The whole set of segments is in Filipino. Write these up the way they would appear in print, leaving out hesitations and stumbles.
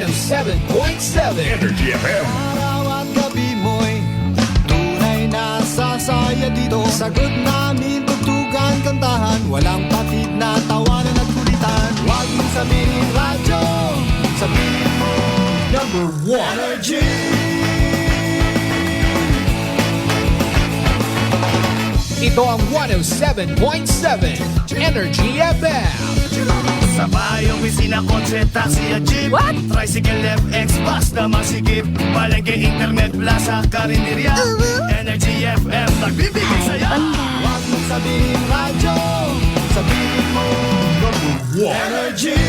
107.7 Energy FM. Araw at gabi mo'y tunay na sasaya dito. Sagot namin, tugtugan, kantahan, walang patid na tawanan at kulitan. Huwag mong sabihin radyo, sabihin mo number 1 Energy. Ito ang 107.7 Energy FM. Sa bahay, opisina, kotse, taxi at jeep. What? Tricycle, FX, bus na masikip. Palengke, internet, plaza, karinderya. Energy FM, nagbibigay saya. Huwag mong sabihin radyo, sabihin mo number 1 Energy.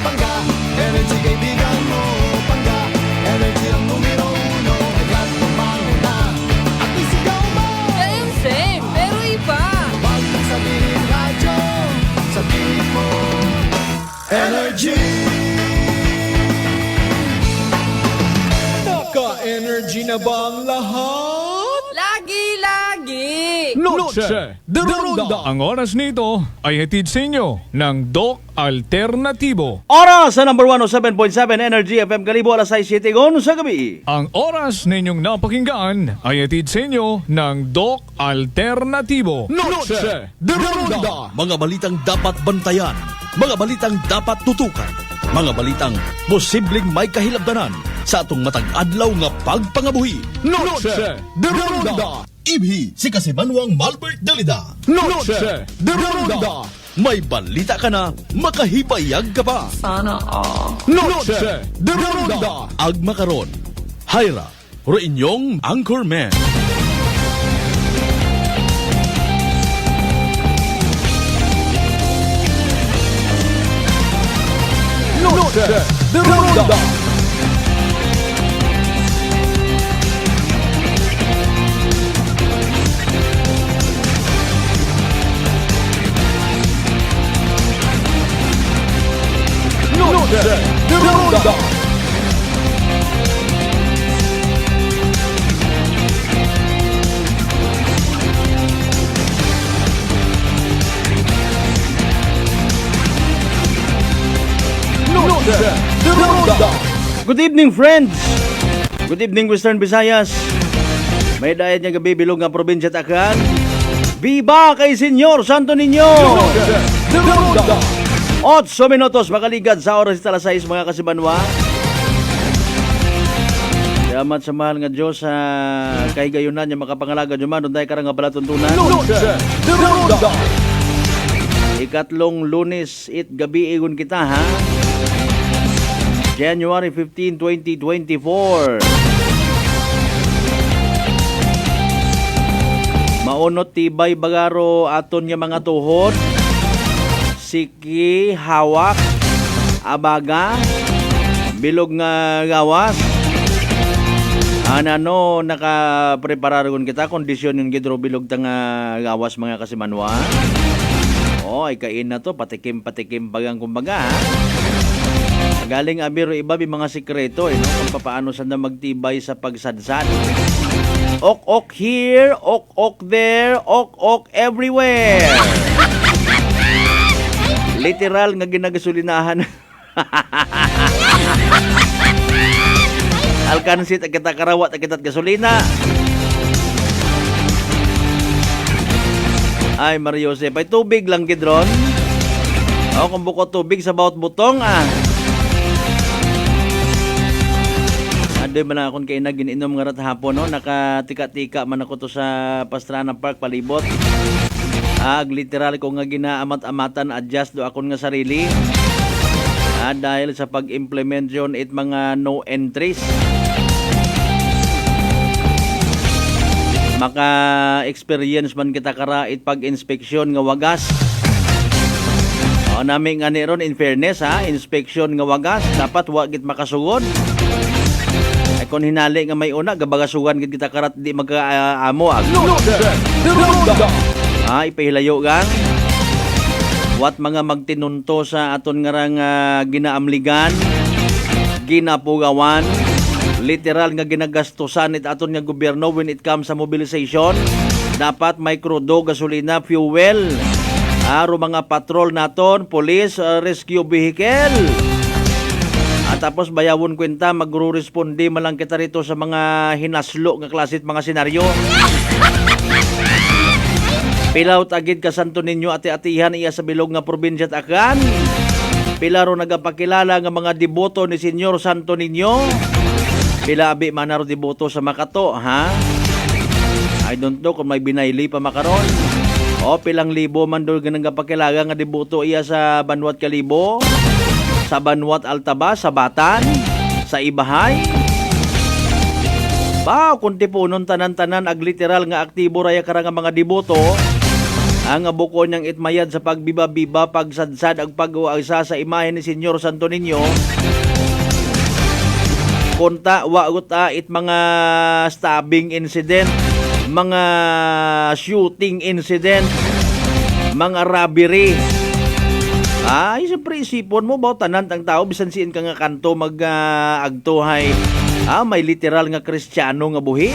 Pangga, energy kaibigan mo. Pangga, energy ang numero 1. Agad pumalo na at isigaw mo. Same, pero iba. Huwag mong sabihin radyo, sabihin mo energy. Naka-energy na ba ang lahat? Lagi-lagi. Noche de Ronda. Ang oras nito ay hatid sa inyo ng Doc Alternatibo. Oras sa number 107.7 Energy FM Kalibo, alas 6:07 sa gabi. Ang oras ninyong napakinggan ay hatid sa inyo ng Doc Alternatibo. Noche de Ronda. Mga balitang dapat bantayan, mga balitang dapat tutukan, mga balitang posibleng may kahilabdanan sa atong matag adlaw nga pagpangabuhi. Noche de Ronda. Ibhi si Kasimanwang Malbert Dalida. Noche de Ronda. May balita ka na, makahibayag ka pa. Noche de Ronda. Agma karon, Hyra, ro inyong Anchorman. Noche de Ronda. Noche de Ronda. Noche de Ronda. Good evening, friends. Good evening, Western Visayas. May dayat niya gabi bilog nga probinsya Takhan. Viva kay Senyor Santo Niño. Noche de Ronda. 8 minutos makaligad sa oras ita alas 6 mga kasibanwa. Salamat sa mahal nga Diyos sa kahigayunan niya makapangalaga niyo man. Doon tayo karang nga palatuntunan. Noche de Ronda. Ikatlong Lunes it gabi igon kita ha. January 15, 2024. Maunot tibay bagaro aton nga mga tuhod. Siki, hawak, abaga, bilog nga gawas. Ano, nakapreparar kun kita, kondisyon yung gidro bilog ta nga gawas mga kasimanwa. Ay kain na to, patikim bagang kumbaga ha. Galing abiro iba mga sikreto no? Kung paano saan na magtibay sa pagsadsad. Ok here, ok there, ok everywhere. Literal nga ginagasolinahan. Alkansit at kita karawat at kita gasolina. Ay, Mario Joseph, ay tubig lang gidron. O, kung buko tubig sa bawat butong, Adoy man akong kainag gininom nga rat hapon, no? Nakatika-tika man ako to sa Pastrana Park, palibot. Literal ko nga ginaamat-amatan, adjust do akon nga sarili. Dahil sa pag-implementation it mga no entries. Maka-experience man kita karait pag-inspeksyon nga wagas. Naming ani ron in fairness inspection nga wagas dapat wa gid makasugod. Ay kun hinali nga may una gabagasugan gid kita karat di magkaamo ipahilayo gang wat mga magtinunto sa aton nga rang ginaamligan, ginapugawan, literal nga ginagastusan it aton nga gobyerno when it comes sa mobilization. Dapat may krudo, gasolina, fuel Aro mga patrol naton, police, rescue vehicle. At tapos bayawon kwenta, magro-responde malang kita rito sa mga hinaslo nga klasit mga senaryo. Pilaw tagid ka Santo Niño ati-atihan iya sa bilog nga probinsya at akan. Pila ro nagapakilala nga mga deboto ni Senyor Santo Niño. Pila abi manaro deboto sa Makato, ha? I don't know kung may binayli pa makaron. O pilang libo man doon nagapakilala nga deboto iya sa Banwat Kalibo, sa Banwat Altabas, sa Batan, sa Ibahay. Bao kung tipunon tanan-tanan ag literal nga aktibo raya karang mga deboto. Ang buko niyang itmayad sa pagbiba-biba, pagsadsad ag pag-uagsa sa imahe ni Senyor Santo Niño. Kunta waot it mga stabbing incident, mga shooting incident, mga robbery. Ay, siyempre isipon mo ba tanan tang tao bisan siin ka nga kanto mag-agtuhay. May literal nga Kristiyano nga buhi.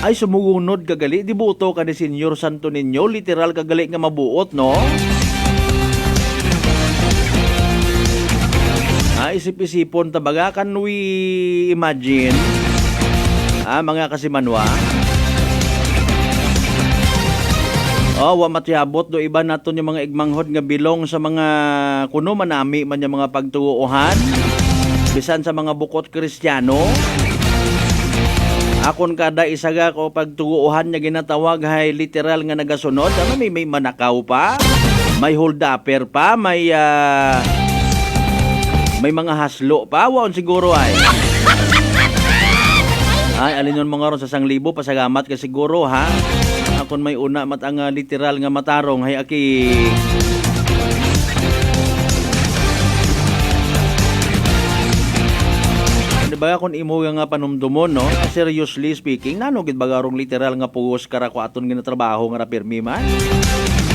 Ay sumugunod kagali, dibuto ka ni Senyor Santo Niño, literal kagali nga mabuot, no? Isip-isipon tabaga, can we imagine? Mga kasimanwa. Wa matyabot do iba naton yung mga igmanghod nga bilong sa mga kuno manami man yung mga pagtuuhan. Bisan sa mga bukot Kristiyano. Akon kada isaga ko pagtuguuhan niya ginatawag hay literal nga nagasunod. May manakaw pa, may hold upper pa, may mga haslo pa. Waon siguro ay alin yun mga ron sa 1,000 pasagamat ka siguro, ha? Akon may una mat ang literal nga matarong hay aki. Diba kung imo nga panumdumon, no? Seriously speaking, nano gid bagarong literal nga pugos kara ko aton ginatrabaho nga pirmi man.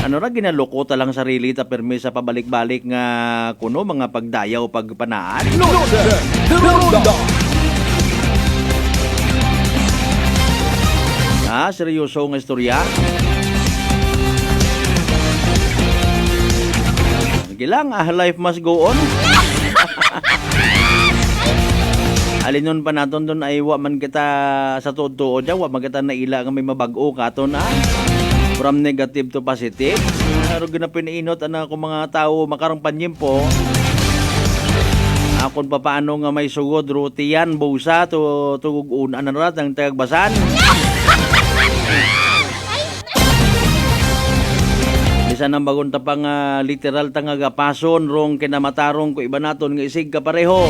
Ano ra ginaloko ta lang sarili ta pirmi sa pabalik-balik nga kuno mga pagdayaw pagpanaan. Seryoso nga istorya. Sige lang, life must go on. Alinon pa naton doon ay wa man kita sa totoo dyan, wa man kita naila nga may mabag-o katon from negative to positive. Pero ginapinainot ana ko mga tao makarong panyimpo. Akon pa paano nga may sugod rutiyan busa to tugug unan na ang tagagbasan. Isa nang bagon ta pang literal tangagapason rong kinamatarong ko iba naton nga isig kapareho.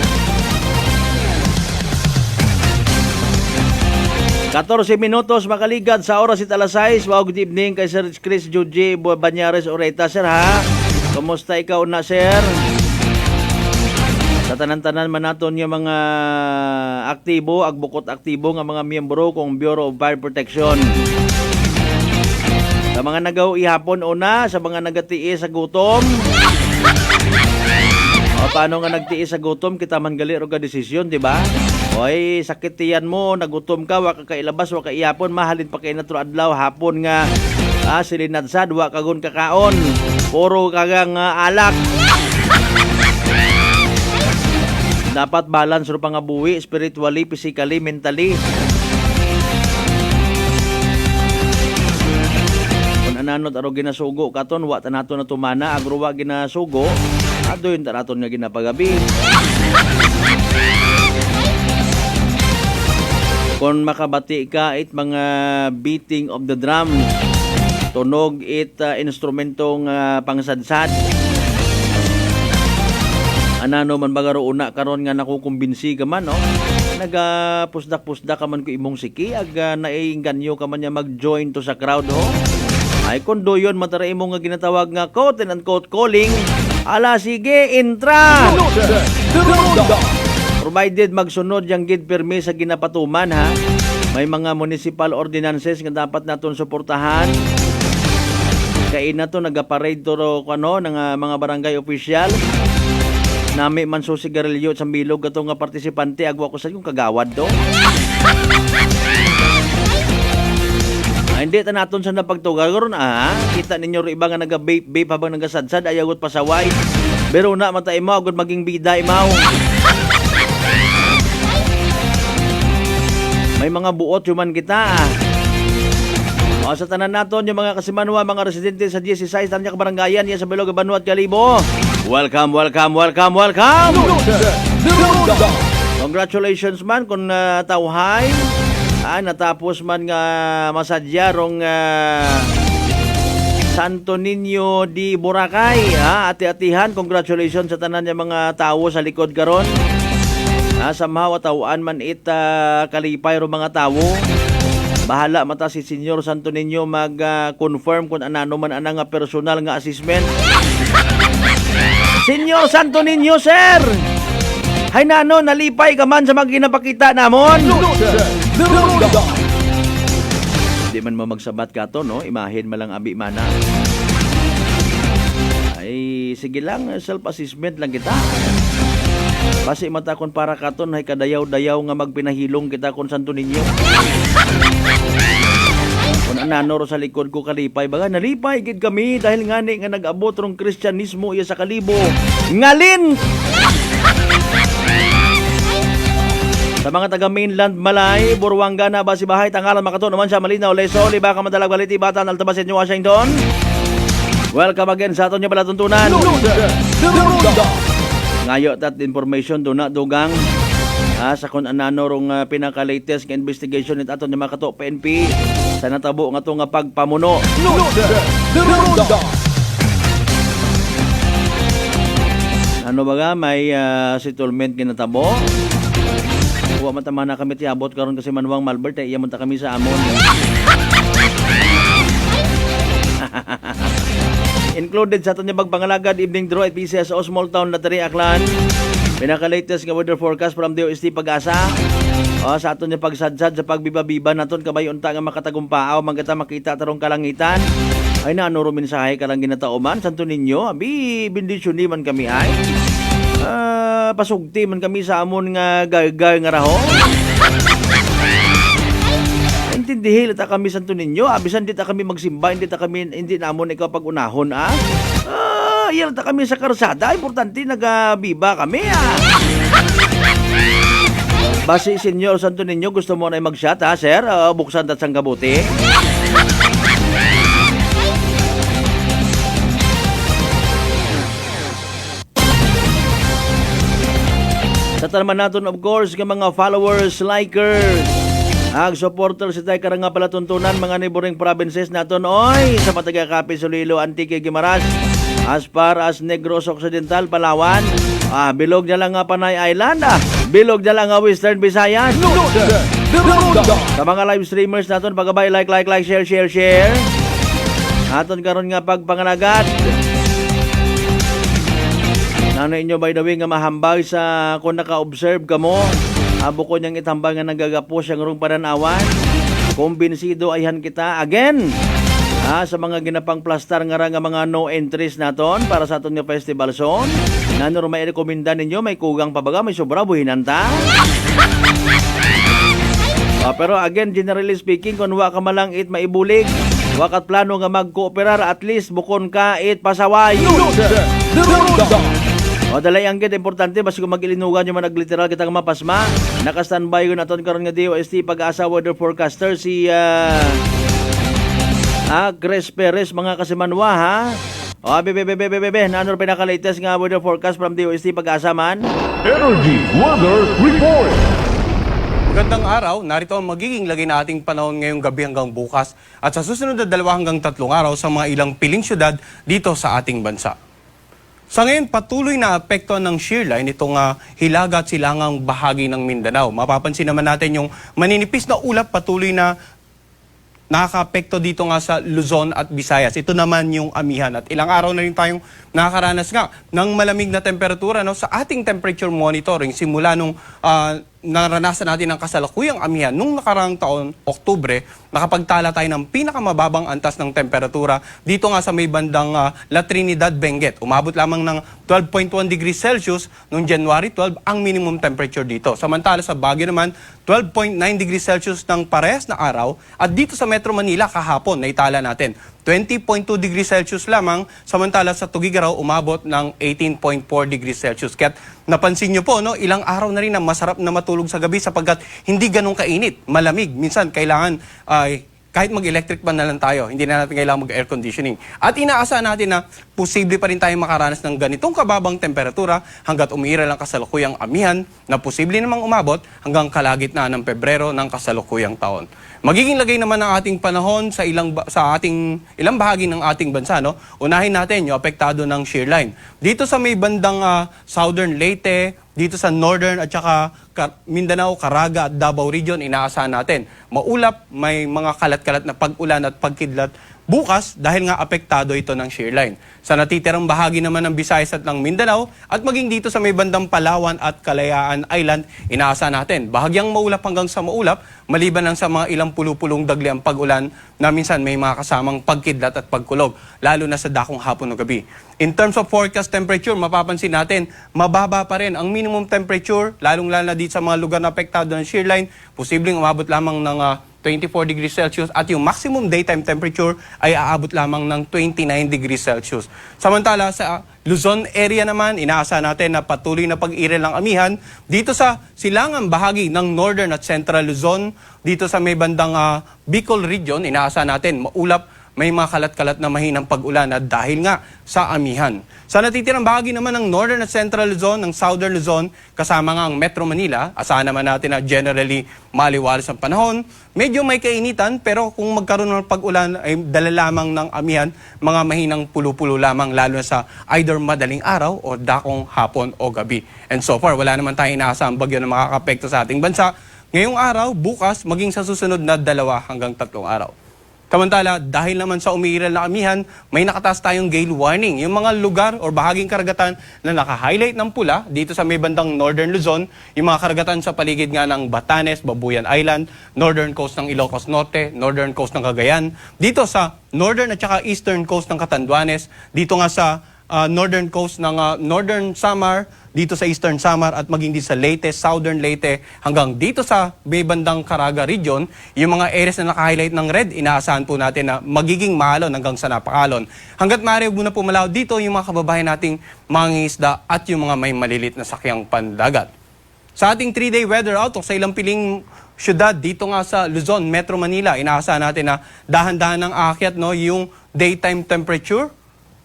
14 minutos makaligad sa oras alas 6. Good evening kay Sir Chris Joji Banyares Oreta, sir, ha? Kumusta ikaw na, sir? Sa tanan-tanan man naton yung mga aktibo, agbukot aktibo nga mga miyembro kong Bureau of Fire Protection. Sa mga nagaw ihapon una, sa mga nagatiis sa gutom. Paano nga nagtiis sa gutom, kita man gali ro ka desisyon, di ba? Oy, sakit tiyan mo, nagutom ka, wa ka kailabas, wa ka ihapon, mahalin pa kay natro adlaw hapon nga silinadsad, wa kagon kakaon. Puro kagang alak. Dapat balance ro pa nga buhi, spiritually, physically, mentally. Kung ananot aro ginasugo katon, wa ta nato na tumana, agro wa ginasugo. Adoy ta naton nga ginapagabi. Kung makabati ka it mga beating of the drum, tunog it instrumentong pangsadsad. Anano man bagaro una karon nga nakukumbinsi ka man, no? Nagapusdak-pusdak ka man ko imong siki ag naiinganyo ka man nya mag-join to sa crowd, ho. Ay kundo yon matara imo nga ginatawag nga quote and unquote calling. Ala sige, intra! Provided magsunod yang gid permi sa ginapatuman, ha. May mga municipal ordinances nga dapat naton suportahan. Kay nato nagaparade to ng mga barangay official. Nami man so sigarilyo sa bilog ato nga partisipante agwa ko sa yung kagawad do. Ay Hindi ta naton sa napagtuga karon kita ninyo ro iba nga naga-vape habang nagasadsad ayagot pasaway. Pero na mata imaw gud maging bida imaw. May mga buot human kita. O sa tanan naton yung mga kasimanwa, mga residente sa 16 Tanya Kabarangayan, sa Bilog, Banuat, Kalibo. Welcome, welcome, welcome, welcome! Congratulations man kung tawhay. Natapos man nga masadya rong Santo Niño di Boracay. Ati-atihan, congratulations sa tanan yung mga tao sa likod karon. Somehow tawaan man kalipay ro mga tao. Bahala mata si Senyor Santo Niño mag-confirm kung anano man anang personal nga assessment. Senyor Santo Niño, sir! Hay nano, nalipay ka man sa magginapakita namon. Di man mo magsabat ka to, no? Imahin malang abi mana. Ay, sige lang, self-assessment lang kita. Basi mata kon para katon hay kadayaw-dayaw nga magpinahilong kita kon Santo Niño. Kung anano ro sa likod ko kalipay, baga nalipay gid kami dahil ngani nga nag-abot rong Kristyanismo iya sa Kalibo. Ngalin! Sa mga taga mainland Malay, Buruanga na ba si Bahay, Tangalan, Makato, naman siya Malinaw, Leso, Liba, Kamadalag, Baliti, Batan, Altabasin, New Washington. Welcome again sa aton niya palatuntunan. Ngayo tat information do na dugang sa kung anano rong pinaka-latest nga investigation nit aton niya Makato, PNP sa natabo nga to nga pagpamuno. Ano baga may settlement kinatabo? Huwag matama na kami tiabot karon kasi Manuang Malbert iya munta kami sa amon. Included sa aton niya pagpangalagad evening draw at PCS o Small Town Lottery Aklan. Pinaka-latest nga weather forecast from DOST Pag-asa. Sa aton niya pagsadsad sa pagbiba-biba naton kabay unta nga makatagumpaaw magata makita tarong kalangitan. Ay na ano ro mensahe karang ginatauman Santo Niño abi bendisyon ni man kami ay. Pasugti man kami sa amon nga gargar nga raho. Intindihin ta kami Santo Niño, abisan di ta kami magsimba, hindi namon ikaw pag-unahon iyan ta kami sa karsada, importante nagabiba kami Basi Senyor Santo Niño, gusto mo na mag-shot sir? Buksan tat sang kabuti. Sa tanaman natin, of course, ng mga followers, likers, supporters, itay karang nga palatuntunan, mga neighboring provinces natin, oy, sa Pataga, Capiz, Iloilo, Antique, Guimaras, as far as Negros Occidental, Palawan, bilog na lang nga Panay Island, bilog na lang nga Western Visayas. Sa mga live streamers natin, pagabay, like, share. Aton karon nga pagpangalagat. Ano inyo by the way nga mahambag sa kung naka-observe ka mo abo ko niyang itambang nga nagagapos ang rong pananawan kumbinsido ayhan kita again sa mga ginapang plastar nga mga no entries naton para sa aton nga festival zone nano may rekomenda ninyo may kugang pabaga may sobra buhinanta pero again generally speaking kung wa ka malang it maibulig wakat plano nga magkooperar at least bukon ka it pasaway dalay ang gid importante basi kung magilinugan yung nagliteral kita nga mapasma naka-standby ko naton karon nga DOST Pag-asa weather forecaster si Grace Perez mga kasimanwa bebe nanor pinaka-latest nga weather forecast from DOST Pag-asa man Energy Weather Report. Magandang araw, narito ang magiging lagay na ating panahon ngayong gabi hanggang bukas at sa susunod na 2 hanggang 3 araw sa mga ilang piling syudad dito sa ating bansa. Sa ngayon, patuloy na apektuhan ng shear line itong hilaga at silangang bahagi ng Mindanao. Mapapansin naman natin yung maninipis na ulap patuloy na nakaka-apekto dito nga sa Luzon at Visayas. Ito naman yung amihan. At ilang araw na rin tayong nakakaranas nga ng malamig na temperatura sa ating temperature monitoring simula nung naranasan natin ang kasalukuyang amihan nung nakarang taon, Oktubre, nakapagtala tayo ng pinakamababang antas ng temperatura dito nga sa may bandang La Trinidad, Benguet. Umabot lamang ng 12.1 degrees Celsius noong January 12 ang minimum temperature dito. Samantala sa Baguio naman, 12.9 degrees Celsius ng parehas na araw. At dito sa Metro Manila kahapon, naitala natin, 20.2 degrees Celsius lamang, samantala sa Tugigaraw umabot ng 18.4 degrees Celsius. Kaya napansin nyo po, no, ilang araw na rin na masarap na matulog sa gabi sapagkat hindi ganun kainit, malamig. Minsan kailangan kahit mag-electric fan na lang tayo, hindi na natin kailangan mag-air conditioning. At inaasahan natin na posible pa rin tayong makaranas ng ganitong kababang temperatura hanggat umiiral ang kasalukuyang amihan na posible namang umabot hanggang kalagitnaan ng Pebrero ng kasalukuyang taon. Magiging lagay naman ang ating panahon sa ilang bahagi ng ating bansa. No? Unahin natin yung apektado ng shear line. Dito sa may bandang Southern Leyte, dito sa Northern at saka Mindanao, Caraga at Davao Region, inaasahan natin. Maulap, may mga kalat-kalat na pag-ulan at pagkidlat bukas dahil nga apektado ito ng shear line. Sa natitirang bahagi naman ng Visayas at ng Mindanao at maging dito sa may bandang Palawan at Kalayaan Island, inaasahan natin. Bahagyang maulap hanggang sa maulap, maliban lang sa mga ilang pulupulong dagli ang pag-ulan na minsan may mga kasamang pagkidlat at pagkulog, lalo na sa dakong hapon o gabi. In terms of forecast temperature, mapapansin natin, mababa pa rin ang minimum temperature, lalong-lalo na dito sa mga lugar na apektado ng shear line, posibleng umabot lamang ng 24 degrees Celsius at yung maximum daytime temperature ay aabot lamang ng 29 degrees Celsius. Samantala sa Luzon area naman, inaasahan natin na patuloy na pag-iral ng amihan dito sa silangang bahagi ng Northern at Central Luzon, dito sa may bandang Bicol region, inaasahan natin maulap, may mga kalat-kalat na mahinang pag-ulan at dahil nga sa amihan. Sa natitirang bahagi naman ng Northern at Central Luzon, ng Southern Luzon, kasama nga ang Metro Manila, asahan naman natin na generally maliwalas ang panahon. Medyo may kainitan pero kung magkaroon ng pag-ulan ay dala lamang ng amihan, mga mahinang pulo-pulo lamang lalo na sa either madaling araw o dakong hapon o gabi. And so far, wala naman tayong inaasahang bagyo na makakapekto sa ating bansa. Ngayong araw, bukas, maging sa susunod na 2 hanggang 3 araw. Samantala, dahil naman sa umiiral na amihan, may nakataas tayong gale warning. Yung mga lugar o bahaging karagatan na naka-highlight ng pula, dito sa may bandang Northern Luzon, yung mga karagatan sa paligid nga ng Batanes, Babuyan Island, Northern Coast ng Ilocos Norte, Northern Coast ng Cagayan, dito sa Northern at saka Eastern Coast ng Catanduanes, dito nga sa Northern Coast ng Northern Samar, dito sa Eastern Samar at maging dito sa Leyte, Southern Leyte, hanggang dito sa may bandang Caraga region, yung mga areas na naka-highlight ng red, inaasahan po natin na magiging maalon hanggang sa napakalon. Hanggat maaari muna pumalaw dito yung mga kababayan nating mangingisda at yung mga may malilit na sakyang pandagat. Sa ating 3-day weather outlook sa ilang piling syudad dito nga sa Luzon, Metro Manila, inaasahan natin na dahan-dahan ng aakyat yung daytime temperature.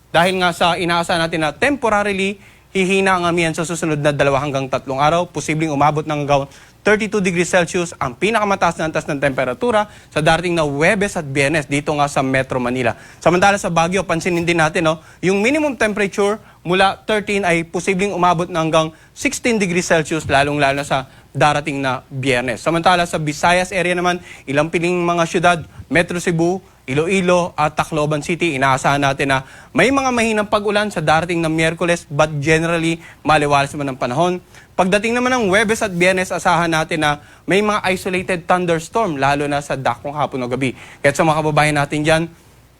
Dahil nga sa inaasahan natin na temporarily hihina ang amihan sa susunod na 2 hanggang 3 araw, posibleng umabot ng hanggang 32 degrees Celsius ang pinakamataas na antas ng temperatura sa darating na Huwebes at Biyernes dito nga sa Metro Manila. Samantala sa Baguio, pansinin din natin yung minimum temperature mula 13 ay posibleng umabot ng hanggang 16 degrees Celsius lalong-lalo na sa darating na Biyernes. Samantala sa Visayas area naman, ilang piling mga syudad, Metro Cebu, Iloilo at Tacloban City, inaasahan natin na may mga mahinang pag-ulan sa darating na Miyerkules but generally maliwalas naman ang panahon. Pagdating naman ng Huwebes at Biyernes, asahan natin na may mga isolated thunderstorm lalo na sa dakong hapon o gabi. Kaya sa mga kababayan natin dyan,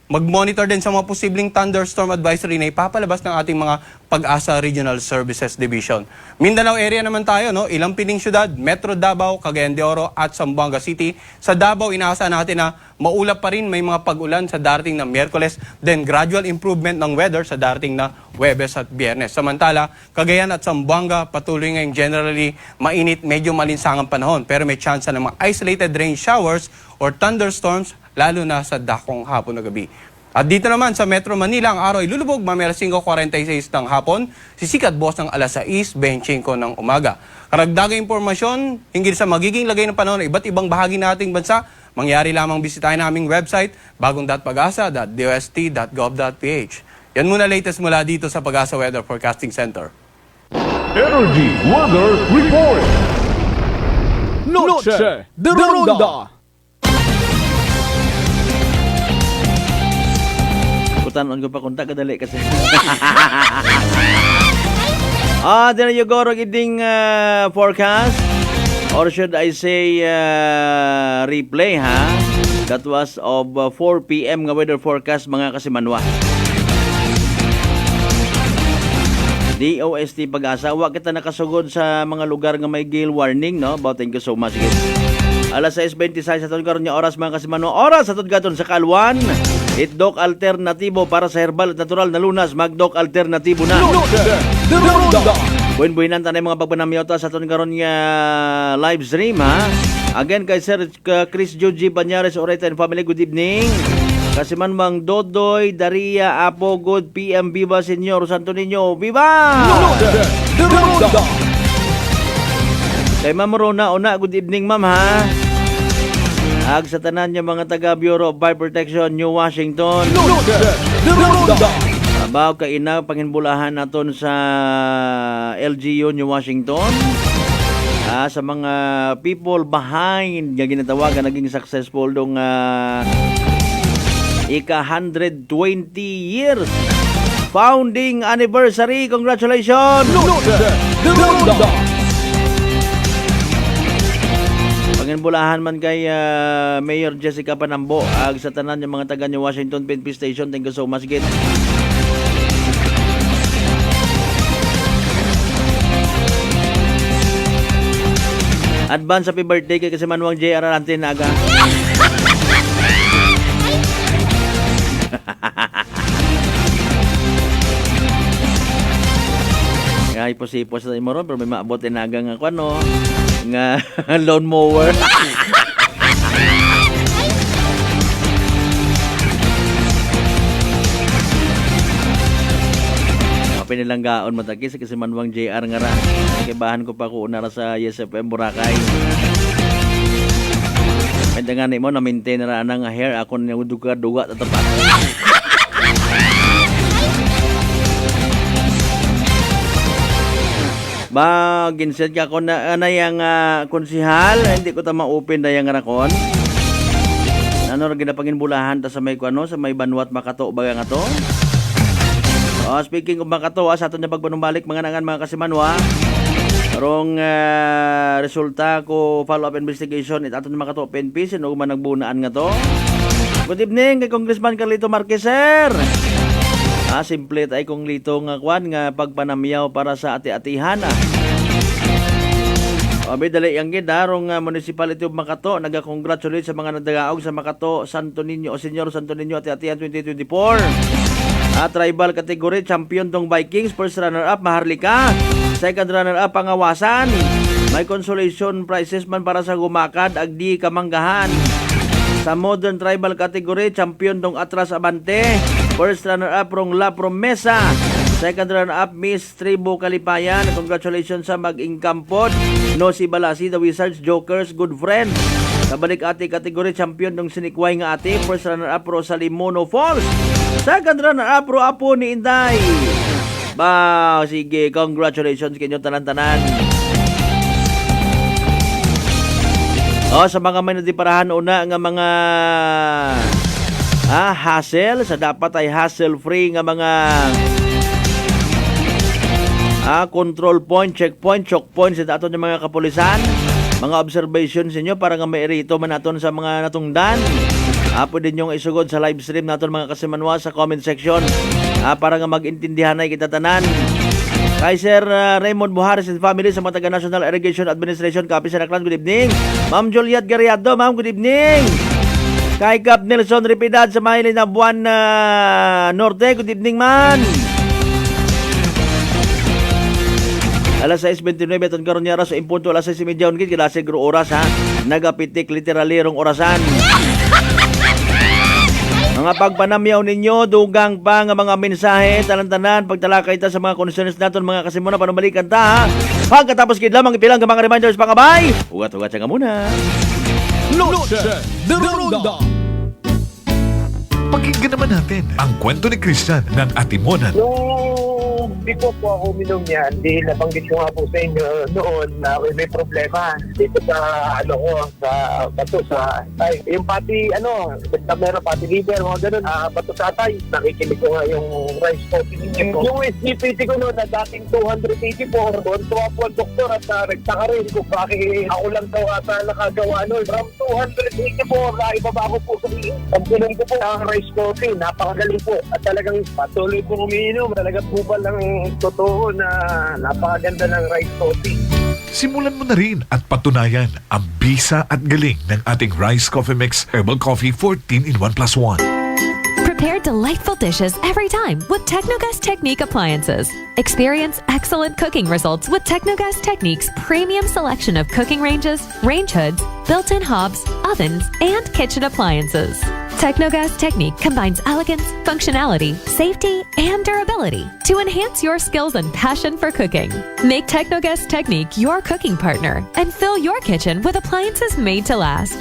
mag-monitor din sa mga posibleng thunderstorm advisory na ipapalabas ng ating mga Pag-asa Regional Services Division. Mindanao area naman tayo, ilang piling syudad, Metro Davao, Cagayan de Oro at Zamboanga City. Sa Davao, inaasahan natin na maulap pa rin, may mga pag-ulan sa darating na Miyerkules, then gradual improvement ng weather sa darating na Huwebes at Biyernes. Samantala, Cagayan at Zamboanga patuloy ngayong generally mainit, medyo malinsangang panahon, pero may chance ng mga isolated rain showers or thunderstorms lalo na sa dakong hapon na gabi. At dito naman sa Metro Manila, ang araw ay lulubog mamaya 5:46 ng hapon, sisikat bukas ng alas 6:25 ng umaga. Karagdagang impormasyon hinggil sa magiging lagay ng panahon ng iba't ibang bahagi ng ating bansa, mangyari lamang bisitahin naming website, bagong.pagasa.dost.gov.ph. Yan muna latest mula dito sa Pag-asa Weather Forecasting Center. Energy Weather Report. Noche de Ronda. Kutanon ko pa kunta kadali kasi. There you go, Rogiding forecast. Or should I say replay, ha? That was of 4 p.m. nga weather forecast mga kasimanwa. DOST Pag-asa. Wa kita nakasugod sa mga lugar nga may gale warning, no? About thank you so much. Sige. Alas 6:26 sa karon nga oras mga kasimano. Oras sa gaton sa Kalwan. Itdok alternatibo para sa herbal at natural na lunas. Magdok alternatibo na. Buin-buinan tanay mga pagbanamyota sa aton karon nga live stream ha. Again kay Sir Chris Joji Banyares Oreta and family, good evening. Kasiman mang Dodoy, Daria, Apo, good PM, Viva Senyor Santo Niño, Viva! Kay Ma'am Rona, good evening ma'am ha. Ag sa tanan niya mga taga Bureau of Fire Protection, New Washington. Abaw kaina panginbulahan naton sa LGU New Washington. Sa mga people behind nga ginatawagan naging successful dong ika 120 years founding anniversary. Congratulations! Panginbulahan man kay Mayor Jessica Panambo ag sa tanan ng mga taga New Washington PNP Station. Thank you so much again. Advance happy birthday kay kasi Manuang J. Ararante Naga. Ay posipos sa imo ron pero may maabot Naga nga kuno nga lawn mower. Pinilang gaon matagis kasi Manuang JR nga ra. Kibahan ko pa ko una ra sa YesFM Boracay. Pwede nga ni mo na maintain ra na nga hair ako ni duga ta tapat. Ba ginset ka ko na yang konsihal, hindi ko ta ma-open da yang rakon. Ano ra ginapanginbulahan ta sa may kuno sa may Banwat Makato baga nga to. Speaking of Makato, sa aton na pagbanumbalik mga nangan mga kasimanwa. Karong resulta ko follow-up investigation it aton na Makato PNP sino man nagbunaan nga to. Good evening kay Congressman Carlito Marquez, sir. Simple ay kong lito nga kwan nga pagpanamyaw para sa ati-atihan. Dali yang gid darong Municipality of Makato naga-congratulate sa mga nagdagaog sa Makato Santo Niño o Senyor Santo Niño ati-atihan 2024. Tribal category champion tong Vikings, first runner-up Maharlika, second runner-up Pangawasan. May consolation prizes man para sa gumakad agdi kamanggahan. Sa modern tribal category champion tong Atras Abante, first runner-up Rong La Promesa, second runner-up Miss Tribo Kalipayan. Congratulations sa mag-income pod no si Balasi the Wizards Jokers good friend. Kabalik ati kategory champion ng Sinikway nga ati, first runner-up Rosalimono Falls, second runner-up Ro Apo ni Inday. Ba, sige, congratulations kinyo tanan-tanan. Sa mga may nadiparahan una nga mga hassle, sa dapat ay hassle-free nga mga control point, checkpoint, choke point sa dato ng mga kapulisan. Mga observations ninyo para nga mairito man naton sa mga natungdan. Pwede nyo isugod sa live stream naton mga kasimanwa sa comment section para nga mag-intindihan ay kita tanan. Kay Sir Raymond Buhares and family sa Mataga National Irrigation Administration, Kapi sa Naklan, good evening. Ma'am Juliet Garriado, ma'am, good evening. Kay Cap Nelson Ripidad sa Mahili na Buwan Norte, good evening man. Alas 6:29 aton karon niya sa impunto alas 6:30 gid kada siguro oras ha. Nagapitik literally rong orasan. Mga pagpanamyaw ninyo dugang pa nga mga mensahe tanan-tanan pagtalakay ta sa mga concerns naton mga kasimuna panumalikan ta ha. Pagkatapos gid lamang ipilang nga mga reminders pangabay. Ugat-ugat nga muna. Noche de Ronda. Pakinggan naman natin ang kwento ni Christian ng Atimonan. Before po ako uminom yan, di nabanggit ko nga po sa inyo noon na may problema dito sa sa bato sa atay. Yung pati basta meron pati liver, mga ganun, bato sa atay. Nakikinig ko nga yung rice coffee ninyo. Yung SGPT ko noon na dating 284, tuwa po ang doktor at nagtaka rin kung bakit ako lang daw ata nakagawa noon. From 284, naibaba ko po sa pagkinom ko po ang rice coffee. Napakagaling po at talagang patuloy po umiinom. Talagang bubal lang totoo na napakaganda ng rice coffee. Simulan mo na rin at patunayan ang bisa at galing ng ating Rice Coffee Mix Herbal Coffee 14 in 1+1. Prepare delightful dishes every time with Technogas Technique appliances. Experience excellent cooking results with Technogas Technique's premium selection of cooking ranges, range hoods, built-in hobs, ovens, and kitchen appliances. Technogas Technique combines elegance, functionality, safety, and durability to enhance your skills and passion for cooking. Make Technogas Technique your cooking partner and fill your kitchen with appliances made to last.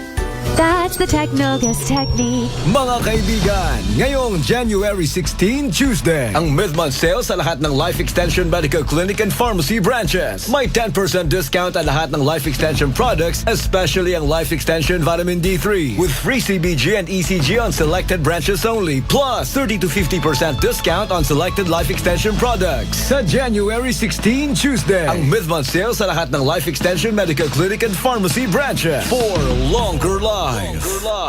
That's the Technogas Technique. Mga kaibigan, ngayong January 16, Tuesday, ang mid-month sale sa lahat ng Life Extension Medical Clinic and Pharmacy branches. May 10% discount ang lahat ng Life Extension products, especially ang Life Extension Vitamin D3, with free CBG and ECG on selected branches only, plus 30 to 50% discount on selected Life Extension products. Sa January 16, Tuesday, ang mid-month sale sa lahat ng Life Extension Medical Clinic and Pharmacy branches for longer life.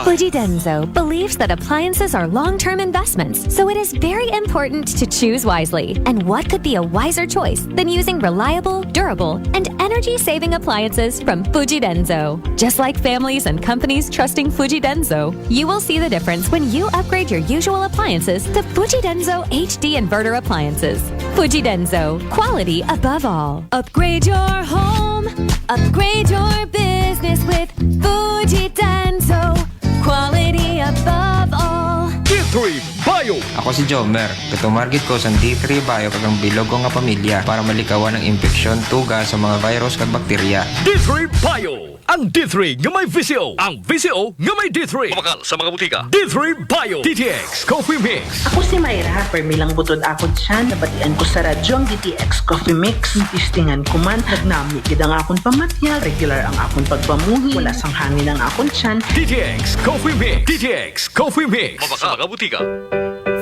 Fujidenzo believes that appliances are long-term investments, so it is very important to choose wisely. And what could be a wiser choice than using reliable, durable, and energy-saving appliances from Fujidenzo? Just like families and companies trusting Fujidenzo, you will see the difference when you upgrade your usual appliances to Fujidenzo HD inverter appliances. Fujidenzo, quality above all. Upgrade your home, upgrade your business with Fujidenzo, quality above all. D3 Bio. Ako si Jomer. Katumargit ko sa D3 Bio kagang bilog ko nga pamilya para malikawan ng infeksyon, tuga sa mga virus kag bakterya. D3 Bio. Ang D3 nga may VCO. Ang VCO nga may D3. Kumakal sa mga butika. D3 Bio. DTX Coffee Mix. Ako si Mayra. Permilang butod akod siya. Nabatian ko sa radyo ang DTX Coffee Mix. Istingan ko man. Nagnami gid ang akon pamatya. Regular ang akon pagpamuhi. Wala sang hangin ang akon tiyan. DTX Coffee Mix. DTX Coffee Mix. Kumakal sa mga butika.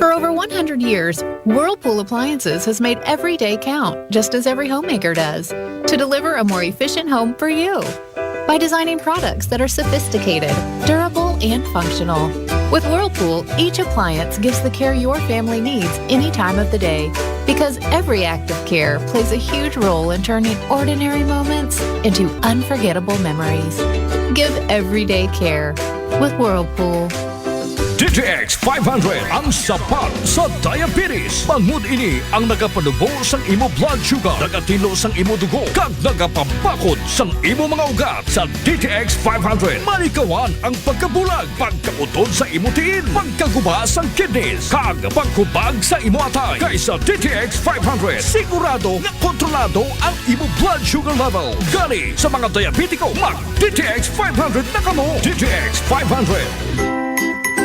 For over 100 years, Whirlpool Appliances has made every day count, just as every homemaker does, to deliver a more efficient home for you. By designing products that are sophisticated, durable, and functional. With Whirlpool, each appliance gives the care your family needs any time of the day. Because every act of care plays a huge role in turning ordinary moments into unforgettable memories. Give everyday care with Whirlpool. DTX 500 ang sapat sa diabetes. Bangod ini ang nagapanubo sang imo blood sugar, nagatilo sang imo dugo, kag nagapabakod sang imo mga ugat. Sa DTX 500, malikawan ang pagkabulag, pagkautod sa imo tiin, pagkaguba sang kidneys, kag pagkubag sa imo atay. Kaysa DTX 500, sigurado nga kontrolado ang imo blood sugar level. Gani sa mga diabetiko, mag DTX 500 na kamo. DTX 500.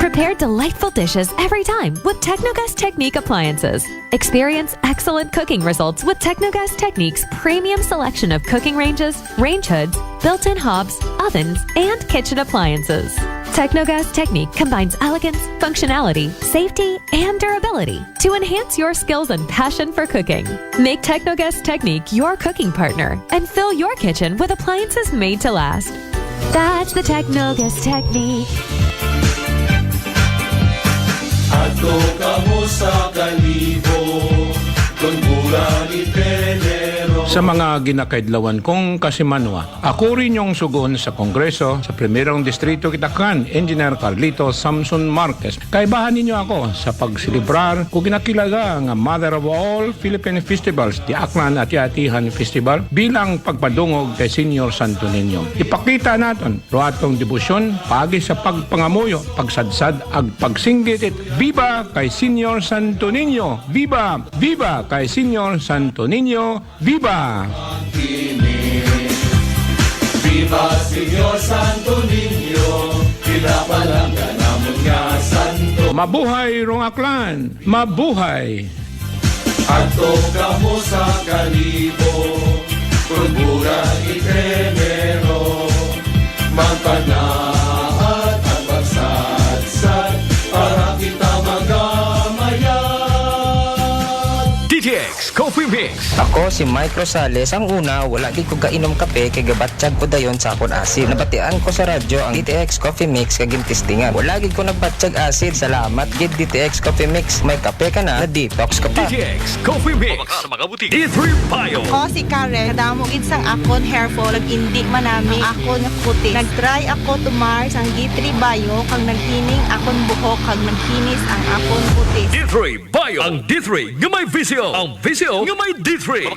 Prepare delightful dishes every time with Technogas Technique appliances. Experience excellent cooking results with Technogas Technique's premium selection of cooking ranges, range hoods, built-in hobs, ovens, and kitchen appliances. Technogas Technique combines elegance, functionality, safety, and durability to enhance your skills and passion for cooking. Make Technogas Technique your cooking partner and fill your kitchen with appliances made to last. That's the Technogas Technique. Ato kamo sa kalibo, kung bulan ipelero. Sa mga ginakaidlawan kong kasimanwa, ako rin yung sugon sa Kongreso sa Primerong Distrito Kitakan, Engineer Carlito Samson Marquez. Kaibahan ninyo ako sa pagsilibrar kung ginakilaga nga Mother of All Philippine Festivals, di Aklan at Yatihan Festival bilang pagpadungog kay Senior Santo Niño. Ipakita naton ruatong debosyon pagi sa pagpangamuyo, pagsadsad ag pagsinggit it. Viva kay Senior Santo Niño! Viva! Viva kay Senior Santo Niño! Viva! Viva Señor Santo Niño, pinapalanggan namon nga santo. Mabuhay Rong Aklan! Mabuhay! Ato kamo sa kalibo, kung bulan ipelero, magpanahat at pagsadsad para kita magamayan. DTX Coffee Mix. Ako si Mike Rosales. Ang una, wala di ko kainom kape kay gabatsyag ko dayon sa akon asid. Nabatian ko sa radyo ang DTX Coffee Mix kaging testingan. Wala gid ko nagbatsyag asid. Salamat gid DTX Coffee Mix. May kape ka na detox ka pa. DTX Coffee Mix. Sa mga butik. D3 Bio. Ako si Karen. Kadamo gid sang akon hair fall. Nag-indi manami akon nga puti. Nag-try ako tumar sang D3 Bio kag nagkining akon buhok kag nagkinis ang akon puti. D3 Bio. Ang D3 nga may visio. Ang visio nga may D3.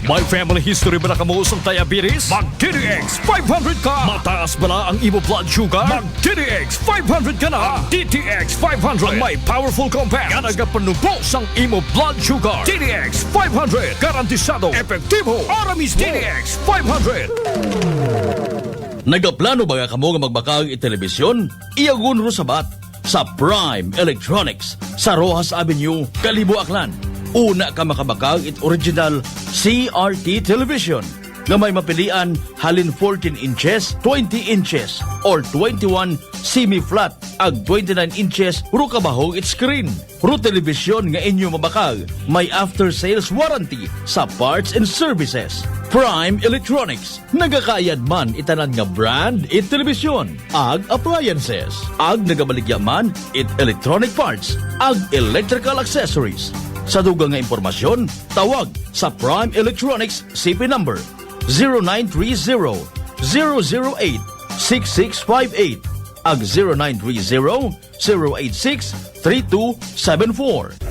May family history ba na kamo sa diabetes? Mag DTX 500 ka. Mataas ba na ang imo blood sugar? Mag DTX 500 ka na. DTX 500 ang may powerful compound nga nagapanubo sang imo blood sugar. DTX 500 garantisado epektibo. Ara mismo. DTX 500. Nagaplano ba ka mo nga magbakag i-telebisyon? Iyagun ro sabat sa Prime Electronics sa Rojas Avenue, Kalibo, Aklan. Una ka makabakag it original CRT television nga may mapilian halin 14 inches, 20 inches, or 21 semi-flat ag 29 inches ro kabahog it screen. Ro television nga inyo mabakag may after-sales warranty sa parts and services. Prime Electronics. Nagakayad man itanan nga brand it television, ag appliances, ag nagabaligya man it electronic parts, ag electrical accessories. Sa dugang nga impormasyon, tawag sa Prime Electronics CP number 0930-008-6658 ag 0930-086-3274.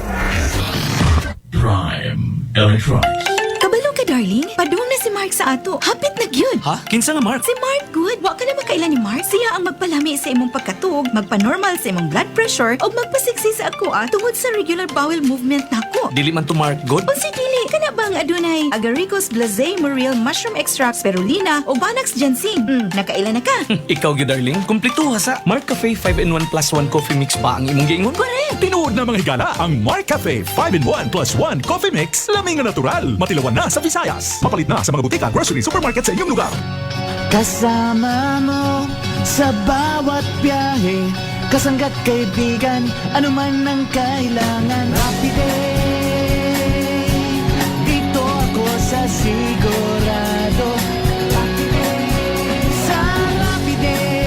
Prime Electronics. Kabalo ka, darling. Padung na si Mark sa ato. Hapit na gyud. Ha? Kinsa nga Mark? Si Mark good. Wa ka na makailan ni Mark. Siya ang magpalami sa imong pagkatug, magpa-normal sa imong blood pressure, o magpasiksi sa akoa tungod sa regular bowel movement nako. Dili man to Mark good? O si dili, kana bang adunay agaricus blazei muriel mushroom extract spirulina o Banax ginseng. Nakailan na ka? Ikaw gyud darling. Kumpleto ha sa Mark Cafe 5-in-1 plus 1 coffee mix pa ang imong giingon. Correct. Tinuod na mga higala ang Mark Cafe 5-in-1 plus 1 coffee mix. Laming na natural. Matilawan na sa Visayas. Mapalit na sa mga butika, grocery, supermarket sa inyong lugar. Kasama mo sa bawat biyahe, kasanggat kaibigan, anuman ang kailangan. Rapiday, dito ako sa sigurado. Rapiday, sa Rapiday,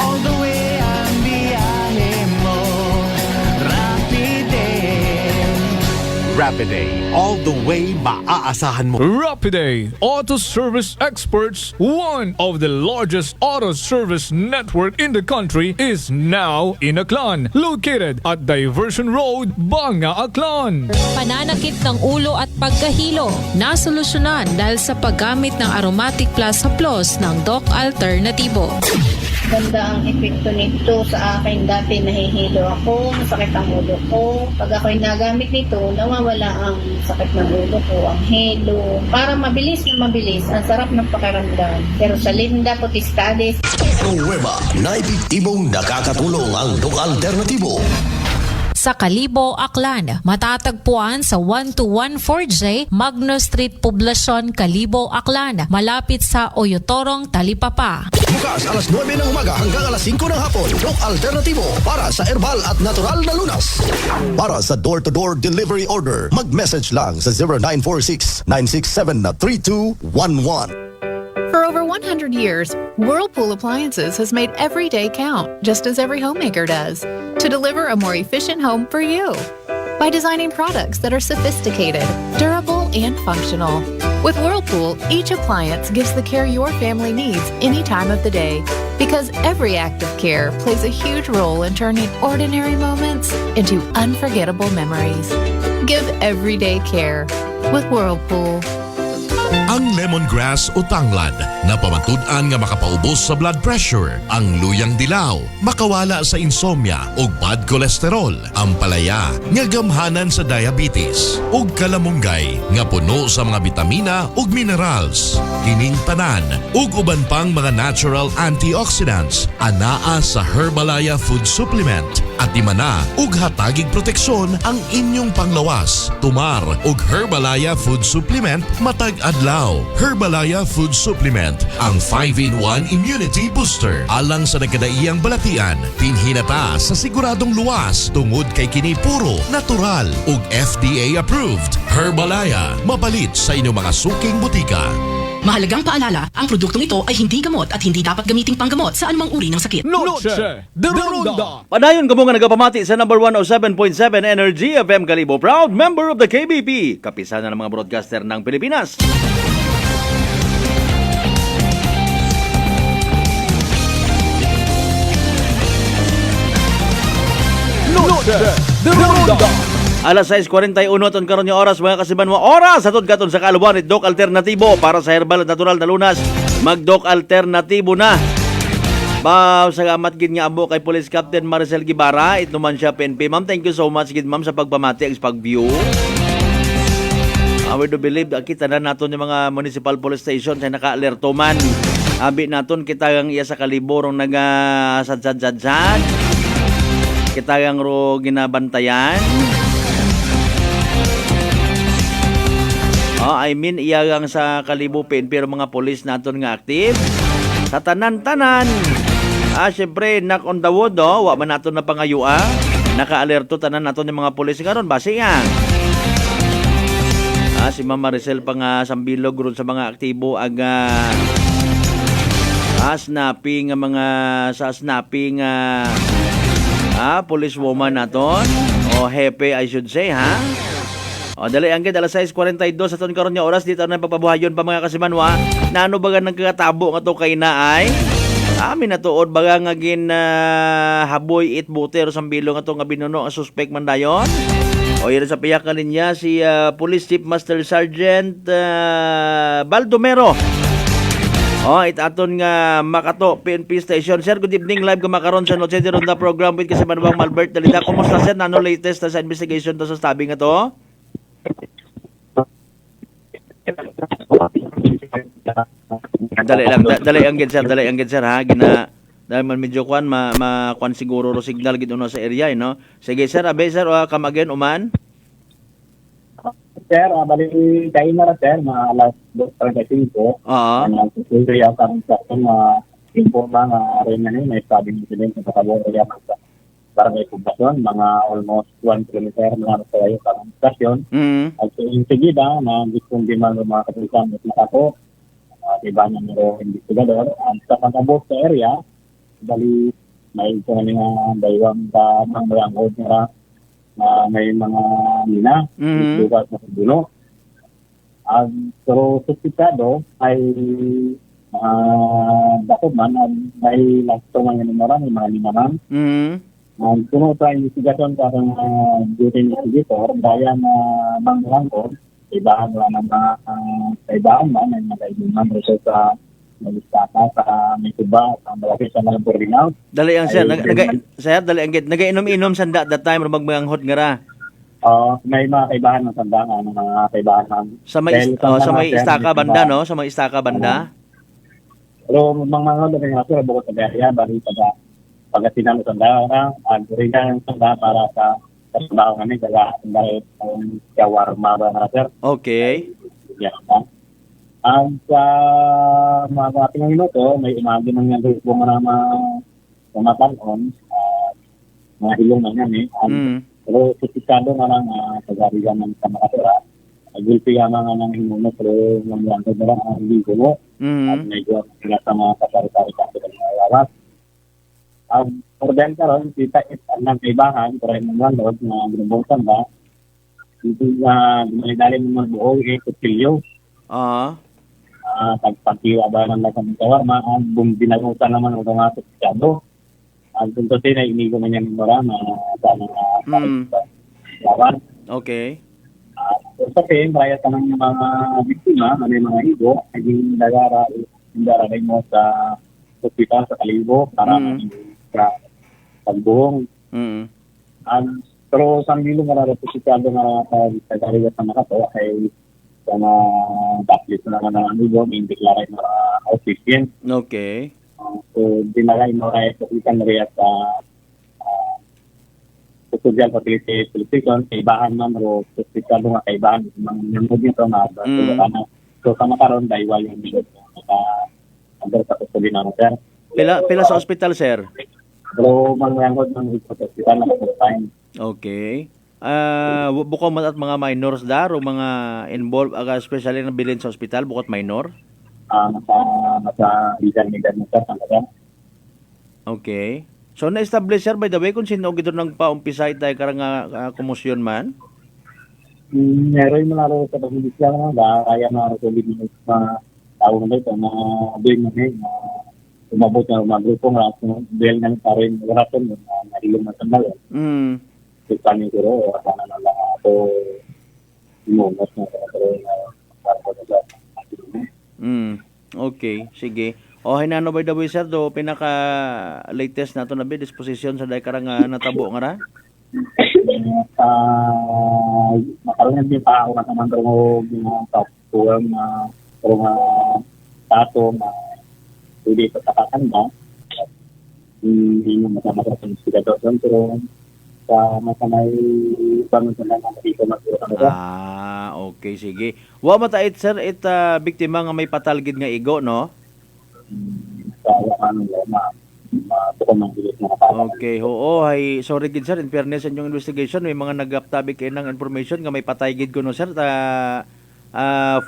all the way ang biyahe mo. Rapiday. Rapiday. All the way maaasahan mo. Rapiday Auto Service Experts, one of the largest auto service network in the country, is now in Aklan, located at Diversion Road, Banga, Aklan. Pananakit ng ulo at pagkahilo, nasolusyonan dahil sa paggamit ng Aromatic Plus Haplos ng Doc Alternativo. Ganda ang epekto nito sa akin. Dati nahihilo ako, masakit ang ulo ko. Pag ako'y nagamit nito, nawawala ang sakit ng ulo ko, ang hilo. Para mabilis na mabilis, ang sarap ng pakiramdam. Pero sa Linda Potestades, Nueva na epektibong nakakatulong ang Doc Alternativo. Sa Kalibo, Aklan, matatagpuan sa 1214J Magno Street, Poblacion, Kalibo, Aklan, malapit sa Oyotorong, Talipapa. Bukas alas 9 ng umaga hanggang alas 5 ng hapon. Doc Alternativo para sa herbal at natural na lunas. Para sa door-to-door delivery order, mag-message lang sa 0946-967-3211. For over 100 years, Whirlpool Appliances has made every day count, just as every homemaker does, to deliver a more efficient home for you. By designing products that are sophisticated, durable, and functional. With Whirlpool, each appliance gives the care your family needs any time of the day, because every act of care plays a huge role in turning ordinary moments into unforgettable memories. Give everyday care with Whirlpool. Ang lemongrass o tanglad na pamatud-an nga makapaubos sa blood pressure, ang luyang dilaw, makawala sa insomnia o bad cholesterol, ang palaya nga gamhanan sa diabetes, ug kalamunggay nga puno sa mga bitamina ug minerals, kining tanan ug uban pang mga natural antioxidants anaa sa Herbalaya Food Supplement at imana ug hatagig proteksyon ang inyong panglawas. Tumar ug Herbalaya Food Supplement matag-adlaw adlaw, Herbalaya Food Supplement, ang 5-in-1 Immunity Booster. Alang sa nagkadaiyang balatian, pinhinata sa siguradong luwas tungod kay kini puro, natural ug FDA approved. Herbalaya, mapalit sa inyong mga suking butika. Mahalagang paalala, ang produktong ito ay hindi gamot at hindi dapat gamiting panggamot sa anumang uri ng sakit. Noche de Ronda. Padayon kamo nga nagapamati sa number 107.7 Energy FM Kalibo, proud member of the KBP, kapisanan ng mga broadcaster ng Pilipinas. Noche de Ronda. Alas 6:41 ton karon nga oras mga kasibanwa, oras atod katon sa kaluban ni Doc Alternatibo para sa herbal at natural na lunas. Mag-Doc Alternatibo na. Ba salamat gid nga abo kay Police Captain Maricel Guevara, ito man siya PNP. Ma'am, thank you so much gid ma'am sa pagpamati ug pag-view. I do believe kita na naton yung mga municipal police station sa naka-alerto man. Abi naton kita ang iya sa Kalibo rong naga-sad-sad-sad. Kita ang ro ginabantayan. I mean, iyagang sa Kalibo PNP mga polis naton nga active. Sa tanan-tanan. Siyempre, knock on the wood, wa man naton na pangayua. Naka-alerto tanan naton yung mga polis karon base nga. Si Ma'am Maricel pa nga sambilog ron sa mga aktibo aga snapping mga sa snapping police woman naton o hepe I should say ha. Dali ang gid alas 6:42 sa ton karon nga oras dito na pagpabuhayon pa mga kasimanwa. Naano baga nagkatabo nga to kay naay? Amin natuod baga nga gin haboy it buter sa bilong nga to nga binuno ang suspect man dayon. Yan sa piyakan niya si Police Chief Master Sergeant Baldomero. Itaton nga Makato PNP Station. Sir, good evening. Live kumakaroon sa Noche de Ronda program with Kasimanwang Malbert Dalida. Kumusta sir? Nano latest sa investigation to sa stabbing nga to? Dali ang gid sir ha. Dahil man medyo kwan kwan siguro ro signal gid uno sa area no. Sige sir, abe sir come again uman. Sir, bali kayo na sir, alas 2:35. Tuloy ang karong sa info mga arena ni may sabing incident sa Tabor area sa barangay Poblacion, mga almost 1 kilometer na sa kayo karong stasyon. At yung sigida na gustong di man mga kapulisan at nakako, iba na nero investigador. Ang sa Tabor sa area, bali may ito nga daywang ka ng mayangod nga may mga mina, lugar na dulo. Pero suspitado ay bakod man may lasto man yung naman, may mga linaman. Kung sa investigasyon sa duty investigator, daya na manglangkod, ibahan lang ng mga kaibahan man, ay mga result sa nalistata sa may tuba, sa malaki sa mga burnout. Dali ang sir, dali ang git. Nagainom-inom sa that time magmanghod nga ra. May mga kaibahan ng sandangan, mga kaibahan ng sa may istaka banda no, sa may istaka banda. Pero mga nga sir bukod sa area bali pagatinan ng sandangan, ang ringan ng sandangan para sa sandangan ni dahil shawarma ba na sir. Okay. Yeah. Ang sa mga ating minuto, may imagi ng nga grupo nga na matanon, mga hilong na yan pero sutikado nga lang pag-arigan ng kamakasura, gulpi nga nga ng hinuno, pero nangyang na lang ang hindi ko at medyo sila sa mga kasari-sari kasi ng mga lawas. For them karon, kita ang kaibahan, pero yung mga loob na binubutan ba, hindi nga dumalidalin ng mga buo, kutilyo. Pagpatiwa ba ng lasang kawarma, ang binagutan naman ang mga suspitado. Ang tuntutin ay inigo man yan ng marama sa lawan. Okay. Sa akin, raya ka ng mga biktima, may mga igo, naging daray mo sa hospital sa Kalibo para sa pagbuhong. Pero sa bilong nga representado nga sa Dariga sa Makato ay sa mga baklit na ng amigo, may deklaray na official. Okay. So, dinalay mo ay ikan rin sa social facility solution, kaibahan man o hospital nga kaibahan, mga nangod nito na So sa makaroon daywa yung minute under sa custody namin, sir. Pila sa ospital, sir? Pero mangyangod ng hospital na sa time. Okay. Bukod man at mga minors dar o mga involved, especially na bilin sa ospital, bukod minor? Nasa isang medal mo, sir. Okay. So, na-establish, sir, by the way, kung sino gito nang paumpisa tayo karang kumusyon man? Meron mo laro sa pag-ibig lang na kaya na resolve minutes na tao na ito na doing na ngayon umabot na umagrupo nga dahil nga pa rin raton na nahilong na sandal. So, kami kuro, wala na lang ako imungas na Okay, sige. O, hinano by the way, sir, do pinaka-latest na ito na disposition sa dahi karang natabo nga ra? Makaroon din pa ako nakamandro mo ng top-tuwang na tato na pwede sa kakakanda. Hindi mo masamasa sa investigador. Pero sa masamay bangon sa lang dito magkita. Okay, sige. Wa matait, sir, biktima nga may patalgid nga igo, no? Okay, oo. Sorry gid, sir, in fairness sa inyong investigation, may mga nagaptabi kayo ng information nga may patay gid ko, no, sir?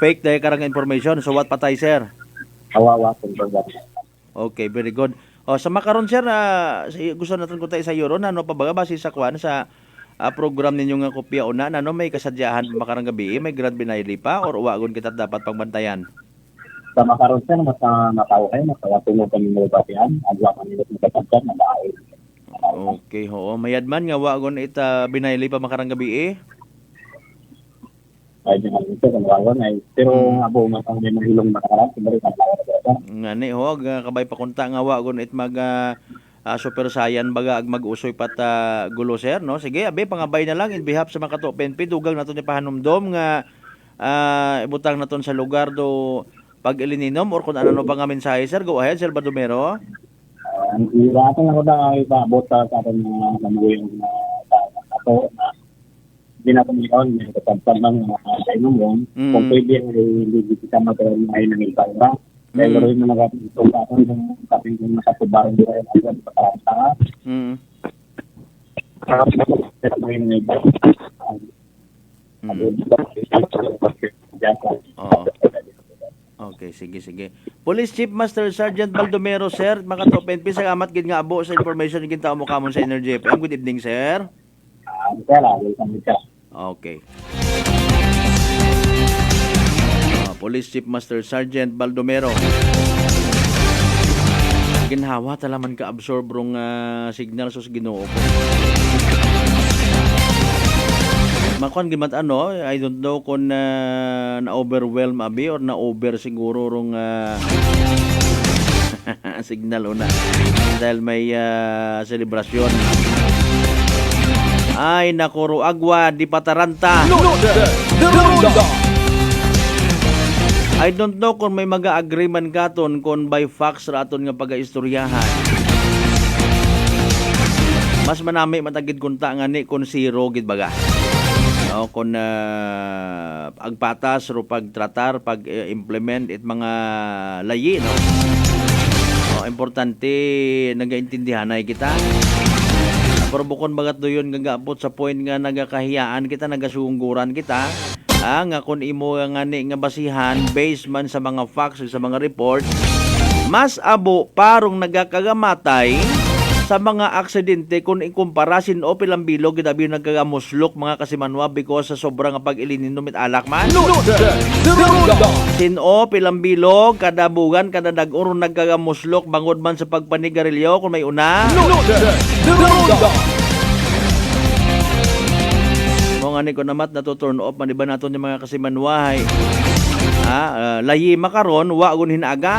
Fake dahil karang information. So, what patay, sir? Kawawa. Okay, very good. Sa makaron, sir, gusto natin ko tayo sa Euro, ano pa ba, base sa kwan, sa program ninyo nga kopya una, ano, may kasadyahan makarang gabi, may grad binayli pa, or uwagon kita dapat pagbantayan? Sa makaroon, sir, mas natawa kayo, matawatulog kami ng batihan, agwa kami ng kapagkat na dahil. Okay, oo. Mayadman nga, wagon binayli pa makarang gabi, Ay, naman ito, pero nga po, matang may mahilong makakarap, siyempre, ngani ho, kabay pakunta nga wagon super saiyan baga mag-usoy pat gulo, sir, no? Sige, abe pangabay na lang in behalf sa mga kato-PNP, dugang naton ni pahanumdom nga ibutang naton sa lugar do pag ilininom or kung ano pa nga mensahe, sir. Go ahead, Sir Baldomero. Ang iraton ako na ipaabot sa atin mga namuyong ato na hindi na kumikaon, may katagpag ng kainom yun. Kung pwede, hindi kita magkaroon ay ng ibang ba. Dahil rin na nag-itong katon yung kaping kong nakatubaran doon ay agad pakarang-tanga. Harap na po, pero may ng ibang. Okay, sige. Police Chief Master Sergeant Baldomero, sir, mga to-PNP, sa amat gid nga abo sa information yung kinta mo kamon sa Energy FM. Good evening, sir. Okay. Police Chief Master Sergeant Baldomero. Ginhawa talaman ka absorb rong signal sus Ginoo ko. Makuan gimat ano, I don't know kung na-overwhelm abi or na-over siguro rong signal una. Dahil may selebrasyon. Ay, nakuro agwa, di pataranta. I don't know kung may mag-agreement katon kung by fax raton nga pag-istoryahan. Mas manami matagid kunta nga ni kung zero gid baga. O kung agpatas ro pagtratar, pag-implement it mga layi, no? O, importante nagaintindihan ay kita. Pero bukod bagat doyon gagapot sa point nga nagakahiyaan kita, nagasungguran kita, nga kung imo nga ni nga basihan based man sa mga facts sa mga report, mas abo parong nagakagamatay sa mga aksidente kung ikumpara sin o pilang bilog gidabi nagkagamuslok mga kasimanwa because sa sobrang pag-ilininom it alak man. Sin o pilang bilog kada bugan kada dag-uro nagkagamuslok bangod man sa pagpanigarilyo kung may una. Mga ni ko namat natuturn off man iba naton yung mga kasimanwahay. Layi makaron wagon hinaga.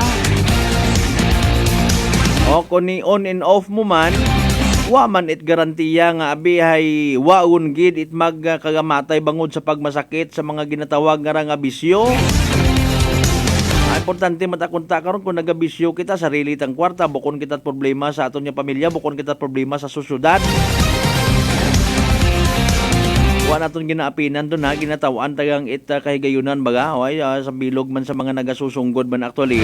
O kung ni on and off mo man, wa man it garantiya nga abihay waon gid it magkagamatay bangod sa pagmasakit sa mga ginatawag nga bisyo. Importante matakunta karon kung nagabisyo kita sarili tang kwarta, bukon kita problema sa aton nga pamilya, bukon kita problema sa susyudad. Wala naton ginaapinan doon ha, ginatawaan tagang kahigayunan baga, o sa bilog man sa mga nagasusungod man actually,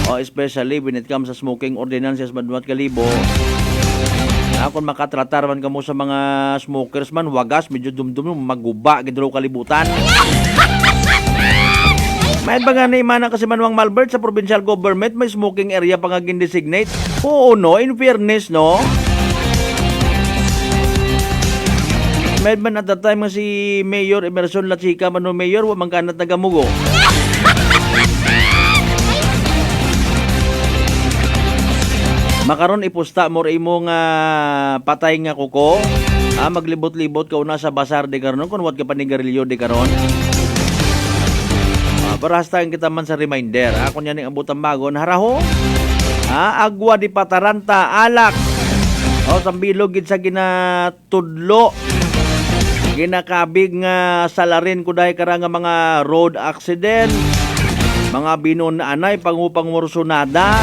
o especially when it comes sa smoking ordinances Banwat Kalibo. Kung makatratar man kamo sa mga smokers man, wagas, medyo dumdum, maguba, gidro kalibutan. May ba nga na imana kasi Manwang Malbert sa provincial government, may smoking area pa nga gin-designate? Oo, no? In fairness, no? May man at that time nga si Mayor Emerson Lachica, Mano Mayor, wamang kanat nagamugo. Makaron ipusta mo imong patay nga kuko. Maglibot-libot ka una sa basar de karon kun wat ka panigarilyo de karon. Barastahan kita man sa reminder. Ako niya ning abutan bagon haraho. Agwa di pataranta alak. O sambilog gid sa ginatudlo. Ginakabig nga salarin kuday kara nga mga road accident. Mga binon anay pangupang morsunada.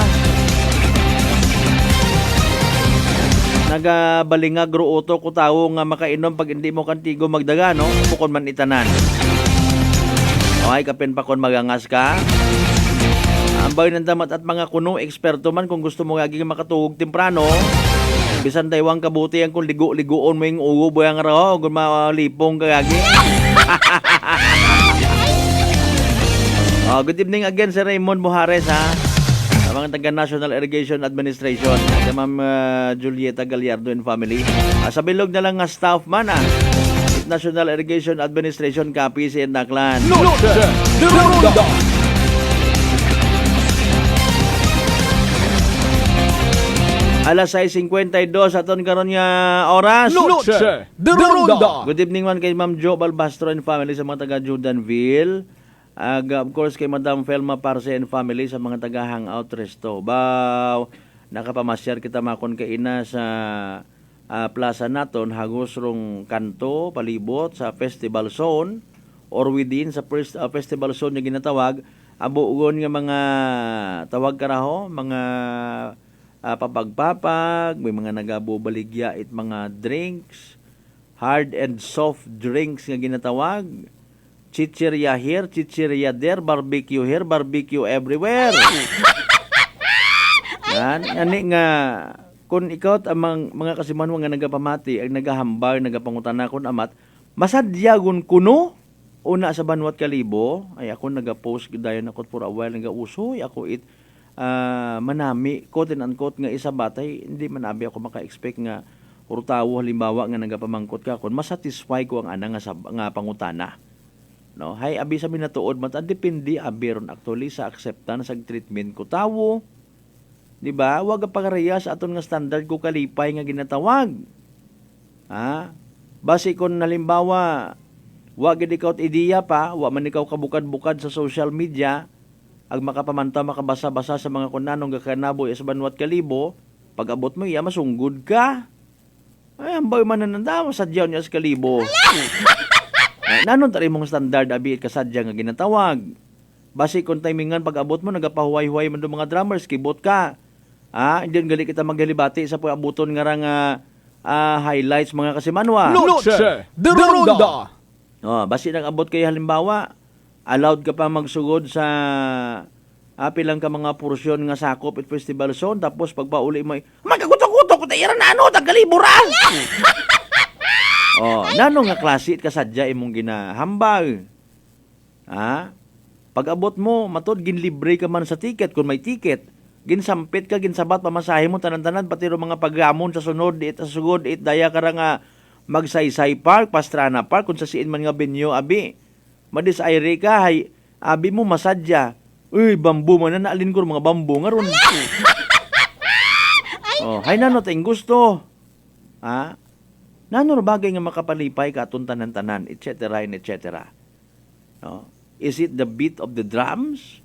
Nagabalingag ruoto ko tao nga makainom pag hindi mo kantigo magdaga, no? Bukod man itanan. Okay, kapin pa kon magangas ka. Ang bagay ng damat at mga kuno, eksperto man kung gusto mo gaging makatugog temprano. Bisan daywang kabuti ang kung ligo-ligoon mo yung ugo, boyang raho, kung malipong kagagi. Good evening again, Sir Raymond Buhares, ha? Mga taga National Irrigation Administration, kay Ma'am Julieta Gallardo and family. Sa bilog na lang nga staff man, National Irrigation Administration, KPC and Naklan. Alas 6:52 aton karon nga oras. Good evening man kay Ma'am Jo Balbastro and family sa mga taga Jordanville. Of course kay Madam Felma Parse and family sa mga taga Hangout Resto. Baw, nakapamasyar kita makon kay ina sa plaza naton hagos rong kanto palibot sa festival zone or within sa festival zone nga ginatawag abugon nga mga tawag karaho mga papagpapag, may mga nagabubaligya it mga drinks, hard and soft drinks nga ginatawag. Chichirya here, chichirya there, barbecue here, barbecue everywhere. Yan, nga kung ikaw at amang mga kasimanwa nga nagapamati, ang nagahambal, nagapangutana kon amat, masadyagon kuno una sa Banwat Kalibo, ay ako nagapost dayon ako for a while nagausoy ako manami quote and unquote nga isa batay, hindi manabi ako maka-expect nga urtawo halimbawa nga nagapamangkot ka kon masatisfy ko ang ana nga pangutana. No, hay abi sa minatuod man depende abi ron actually sa acceptance sa treatment ko tawo. Di ba? Wag pareha sa aton nga standard ko kalipay nga ginatawag. Base kon halimbawa wag gid ikaw ideya pa, wa man ikaw kabukad-bukad sa social media, ag makapamanta makabasa-basa sa mga kunanong gakanaboy sa Banwat Kalibo, pag abot mo iya masunggod ka. Ay ambay man nananda masadyaw niya sa Kalibo. Nanon tari mong standard abi kasadya nga ginatawag. Base kon timingan pag abot mo nagapahuway-huway man do mga drummers kibot ka. Hindi gali kita maghalibati sa pag-abuton nga rang highlights mga kasimanwa. Noche de Ronda. Base nang abot kay halimbawa allowed ka pa magsugod sa pilang ka mga porsyon nga sakop at festival zone tapos pagpauli mo magkagutok-gutok ko tayo na tagalibura. Nano nga klase kasadya imong ginahambal. Pag abot mo matod ginlibre ka man sa ticket kung may ticket. Ginsampit ka ginsabat pamasahe mo tanan-tanan pati ro mga pagramon sa sunod sa sugod daya ka nga Magsaysay Park, Pastrana Park kung sa siin man nga benyo abi. Madisayre ka hay abi mo masadya. Uy, bambu man na naalin ko mga bambu nga ron. Hay nano tayong gusto. Nano bagay nga makapalipay ka atong tanan-tanan, etc. and etc. Is it the beat of the drums?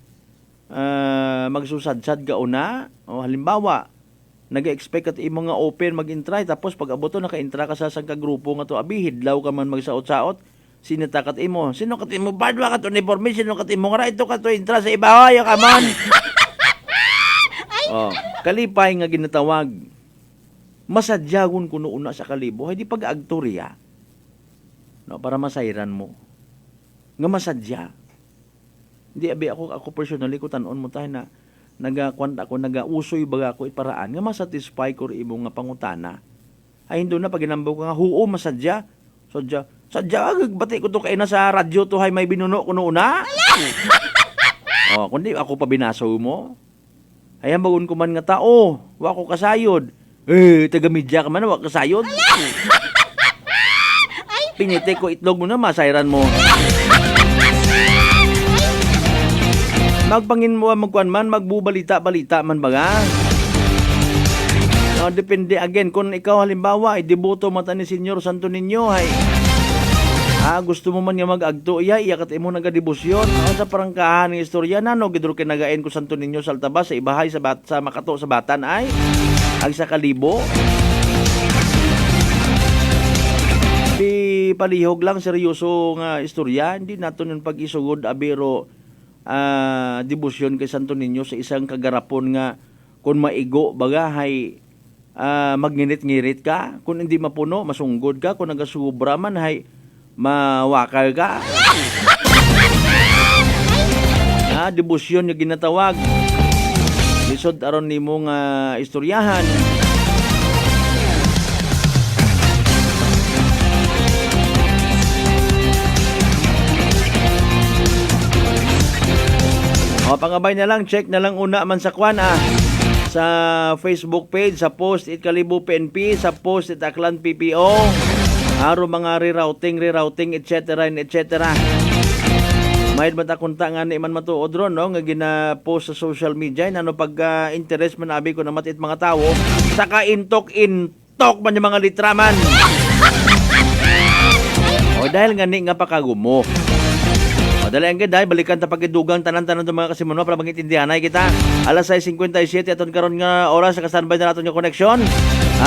Magsusadsad ka una? Halimbawa, nag-expect at imong nga open mag-intry tapos pag aboto naka-intra ka sa sang grupo nga to abi hidlaw ka man magsaot-saot sinita kat imo sino kat imo badwa ka to uniforme sino kat imo nga ito ka to intra sa ibaw ayo ka man. Kalipay nga ginatawag masadyagon kuno una sa Kalibo, hindi pag-agtorya. no, para masayran mo. Nga masadya. Hindi abi ako personally ko tanon mo tayo na nagakwanta ako, nagausoy baga ako iparaan nga masatisfy ko rin imong nga pangutana. Ay hindi na pag ginambaw ka nga, huo masadya. Sadya, bati ko to kay na sa radyo to hay may binuno ko noona. Oh, kundi ako pa binasaw mo. Ay bagon ko man nga tao, wa ko kasayod. Taga media ka man, wa kasayod. Pinite ko itlog mo na, masayran mo. Magpangin mo, magkuhan man, magbubalita-balita man baga. No, depende again, kung ikaw halimbawa, deboto mata ni Senyor Santo Niño, ay, gusto mo man nga mag-agto, iyakat mo nagadibusyon. Sa parangkahan ng istorya na, no, gidro kinagain ko Santo Niño sa Altabas, sa Ibahay, sa Makato, sa Batan, ay, sa Kalibo. Di palihog lang, seryoso nga istorya, hindi nato yung pag-isugod, abiro, debosyon kay Santo Niño sa isang kagarapon nga kung maigo bagahay magngirit-ngirit ka, kung hindi mapuno masunggod ka, kung nagasubra man hay mawakal ka. Debosyon yung ginatawag lisod aron nimo nga istoryahan. Pangabay na lang, check na lang una man sa kwan sa Facebook page, sa post it Kalibo PNP, sa post it Aklan PPO, aro mga rerouting, etc. Mahid matakunta nga ni man matuod ron, no? Nga gina-post sa social media, ano pag interest man abi ko na matit mga tao, saka intok man yung mga litraman. O dahil nga ni nga pakagumo. Dali ang ganda, balikan ta pagidugang tanan-tanan ng mga kasimuno para mangintindihan ay kita. Alas 6:57 aton karon nga oras sa kastanbay na naton yung koneksyon.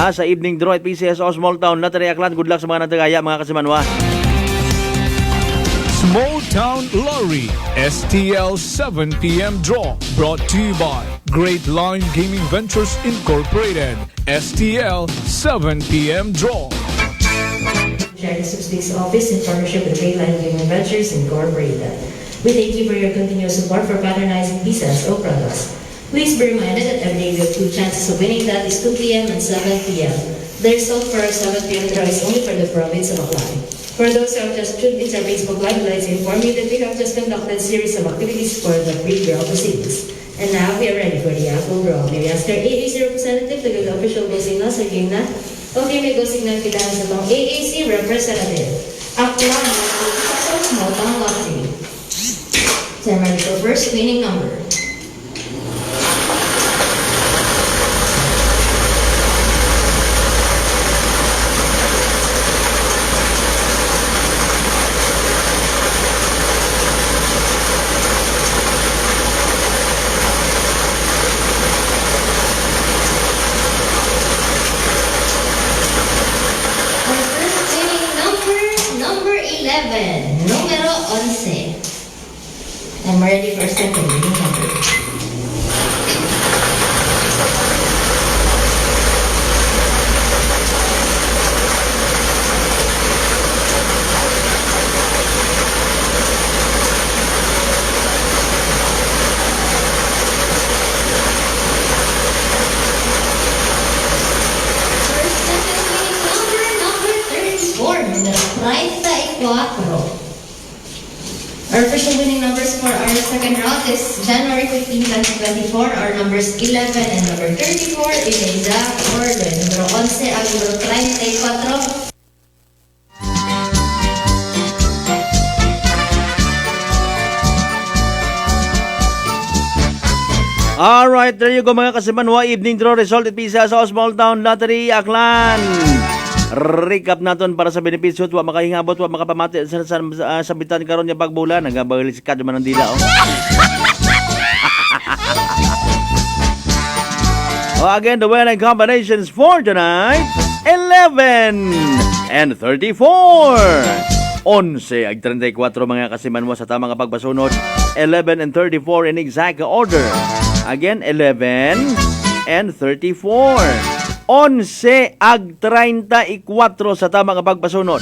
Sa evening draw at PCSO Small Town Lottery Aklan. Good luck sa mga natagaya mga kasimanwa. Small Town Lottery STL 7 p.m. draw brought to you by Great Line Gaming Ventures Incorporated. STL 7 p.m. draw. Sharing Statistics Office in partnership with Great Line Gaming Ventures Incorporated. We thank you for your continuous support for patronizing visas or products. Please be reminded that every day we have 2 chances of winning. That is 2 p.m. and 7 p.m. The result for our 7 p.m. draw is only for the province of Aklan. For those who have just tuned into our Facebook Live, I'd like to inform you that we have just conducted a series of activities for the pre-draw proceedings. And now we are ready for the actual draw. May we ask our AAC representative to give the official go signal sa game na. Okay, may go signal kita sa itong AAC representative. Aklan, Small Town Lottery. So I'm ready for first winning number. Numero 11. I'm ready for second winning number. Our official winning numbers for our second round is January 15, 2024. Our numbers 11 and number 34 in exact order. Numero 11 ang numero 34. Alright, there you go mga kasimanwa. Evening draw result at pisa sa Small Town Lottery Aklan. Recap naton para sa benepisyo. Wa makahingabot, wa makapamati sa sabitan karon niya pagbulan. Nagabaglis ka naman ang dila. Again, the winning combinations for tonight, 11 and 34. 11 ag 34 mga kasimanwa sa tamang pagbasunod. 11 and 34 in exact order. Again, 11 and 34. 11 ag 34 sa tamang pagpasunod.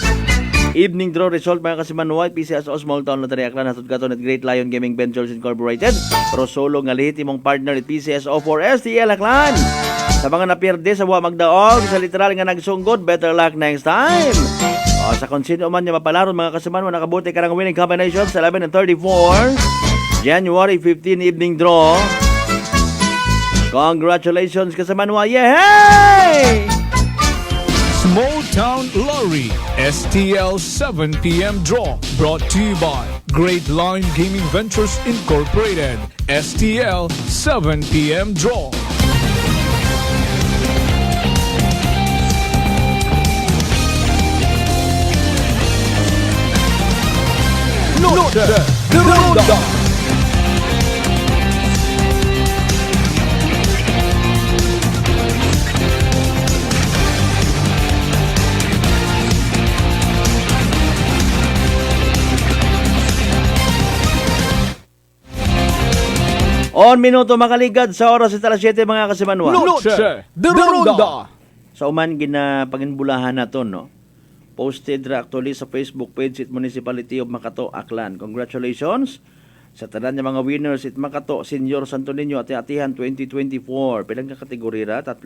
Evening draw result mga kasimanwa, PCSO Small Town Lottery Aklan hatod katon at Great Lion Gaming Ventures Incorporated. Pero solo nga lihit imong partner at PCSO for STL Aklan. Sa mga napirde sa buwa magdaog, sa literal nga nagsunggod, better luck next time. Sa kung sino man niya mapalaron mga kasimanwa, nakabuti ka ng winning combination sa 11 and 34. January 15 evening draw. Congratulations kasimanwa, yay! Small Town Lottery STL 7 p.m. draw brought to you by Great Line Gaming Ventures Incorporated. STL 7 p.m. draw. Noche de Ronda. On minuto makaligad sa oras sa 7 mga kasimanwa. Noche de Ronda. Sa uman ginapanginbulahan nato no. Posted ra actually sa Facebook page it Municipality of Makato, Aklan. Congratulations sa tanan nga mga winners it Makato Senior Santo Niño Ati-Atihan 2024. Pilang ka kategori ra? 3.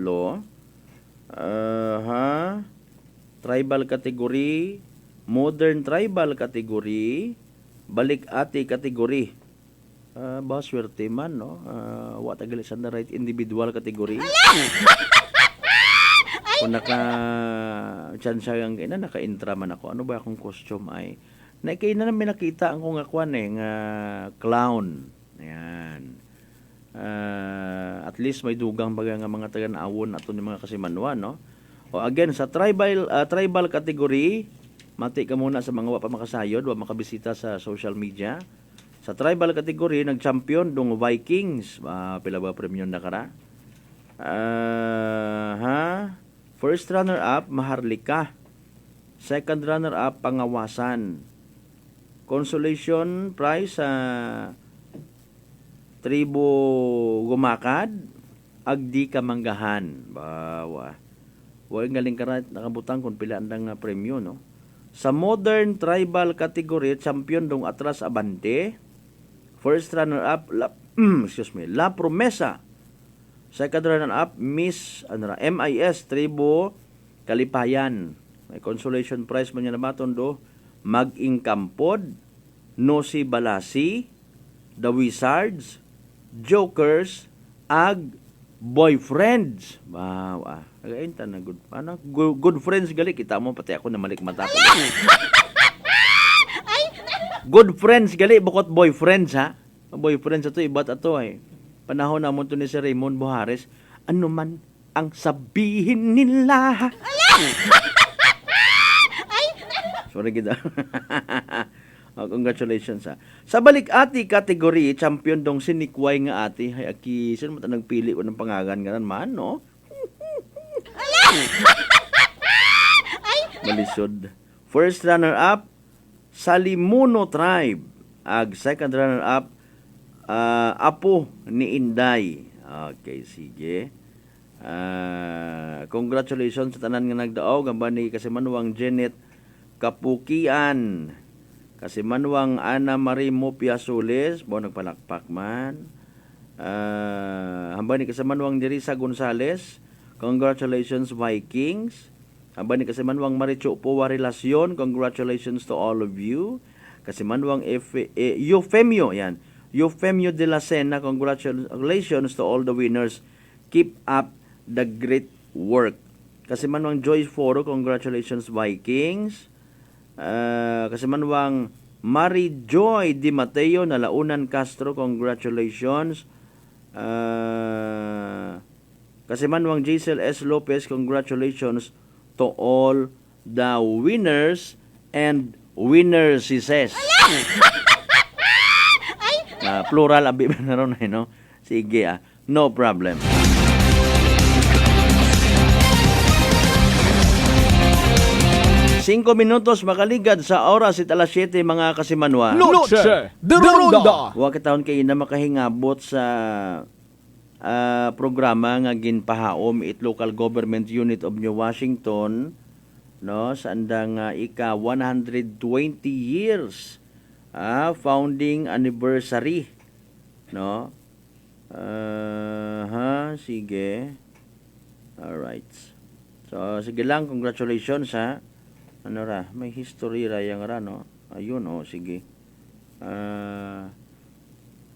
Tribal category, modern tribal category, balik ati category. Swerte man, no? Wa tagal sa na right individual category. Kung chance ang ina naka-intra man ako. Ano ba akong costume ay? Kay na namin nakita ang kong akwan nga clown. Ayan. At least may dugang baga nga mga taga-naawon ato ni mga kasimanwa, no? O again sa tribal category, mati ka muna sa mga wa pa makasayod, wa makabisita sa social media. Sa tribal category, nag-champion dong Vikings. Pila ba premium na kara? First runner-up, Maharlika. Second runner-up, Pangawasan. Consolation prize sa Tribo Gumakad, Agdi Kamanggahan. Bawa. Huwag galing kara nakabutang kung pila andang premium, no? Sa modern tribal category, champion dong Atras Abante. First runner-up, La Promesa. Second runner-up, MIS Tribo Kalipayan. May consolation prize man niya namaton do. Mag-Ingkampod, Nosi Balasi, The Wizards, Jokers, Ag Boyfriends. Wow, nagainta na good friends gali. Kita mo pati ako na malik mata ko. Good friends gali bukod boyfriends ha. Boyfriends ato ibat ato ay. Panahon namon to ni si Raymond Buhares, ano man ang sabihin nila. Sorry kita. Congratulations ha. Sa balik ati category, champion dong sinikway nga ati. Hay aki, sino mo nagpili ko ng pangagan nga man, no? Malisod. First runner-up, Salimuno Tribe. Second runner-up, Apo ni Inday. Okay, sige. Congratulations sa tanan nga nagdaog. Gamba ni Kasimanwang Janet Kapukian. Kasimanwang Ana Marie Mopia Soles. Nagpalakpak man. Hamba ni Kasimanwang Derisa Gonzales. Congratulations Vikings. Hamba ni Kasimanwang Maricho Powa Relasyon. Congratulations to all of you. Kasimanwang Eufemio. Yan. Eufemio de la Sena, congratulations to all the winners. Keep up the great work. Kasimanwang Joyce Foro, congratulations Vikings. Kasimanwang Mary Joy Di Mateo, Nalaunan Castro, congratulations. Kasimanwang Giselle S. Lopez, congratulations to all the winners and winnerses. Plural abi na ron ay no. Sige no problem. Cinco minutos makaligad sa oras at alas 7 mga kasimanwa. Noche de Ronda. Wa katawon kay na makahingabot sa programa nga ginpahaom it local government unit of New Washington no, sa andang ika 120 years founding anniversary, no. Sige. Alright. So sige lang, congratulations ha. Ano ra, may history ra yang ra, no. Ayun, sige.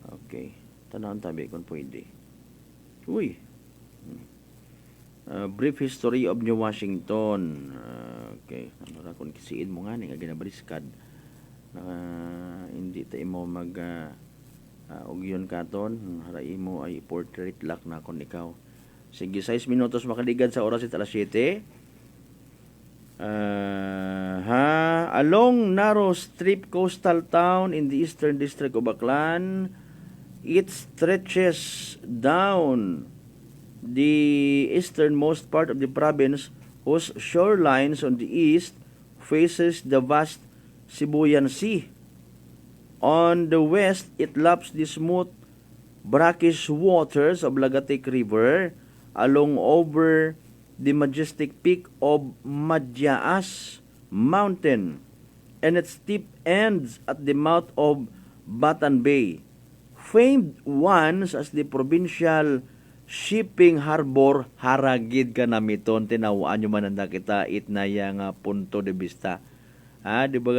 Okay. Tanawon tabi kung pwede. Uy. Brief history of New Washington. Okay. Ano ra kung kisiin mo nga ni nga ginabaliskad. Hindi tayo mo mag og yun katon. Harai mo ay portrait lock na kung ikaw. Sige, 6 minutos makaligad sa oras alas 7. Along narrow strip coastal town in the eastern district of Aklan, it stretches down the easternmost part of the province, whose shorelines on the east faces the vast Sibuyan Sea. On the west, it laps the smooth, brackish waters of Lagatik River along over the majestic peak of Madyaas Mountain and its steep ends at the mouth of Batan Bay. Famed once as the provincial shipping harbor, haragid ka na miton, tinawaan nyo mananda kita, itnaya nga punto de vista. Di ba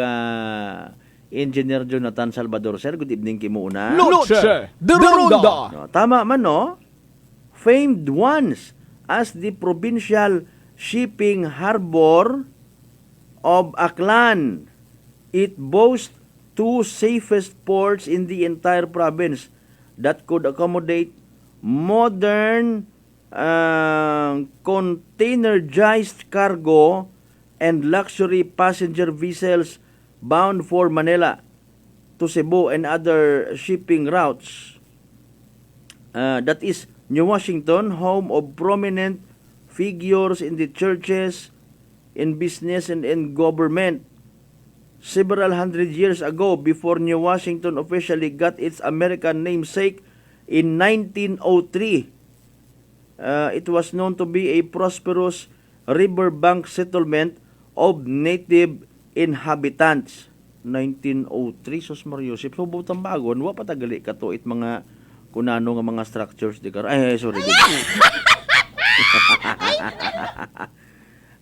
Engineer Jonathan Salvador, sir, good evening kimo una. Noche de Ronda. No, tama man, no? Famed once as the provincial shipping harbor of Aklan. It boasts 2 safest ports in the entire province that could accommodate modern containerized cargo and luxury passenger vessels bound for Manila to Cebu and other shipping routes. That is New Washington, home of prominent figures in the churches, in business, and in government. Several hundred years ago, before New Washington officially got its American namesake in 1903, it was known to be a prosperous riverbank settlement of native inhabitants. 1903, sus Mariusip, subutang bagon, wa patagali ka to it mga kunano nga mga structures di kar. Ay, sorry.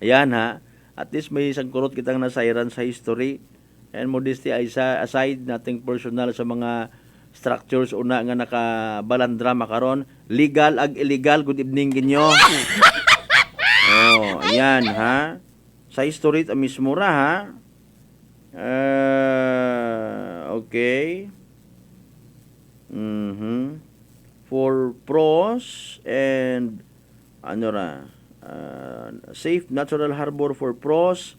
Ayan ha. At least may isang kurot kitang nasairan sa history. And modesty aside, nating personal sa mga structures una nga nakabalandra makaron, legal ag illegal, good evening kinyo. Ayan ha. Sa history mismo ra ha. Okay. For pros and safe natural harbor for pros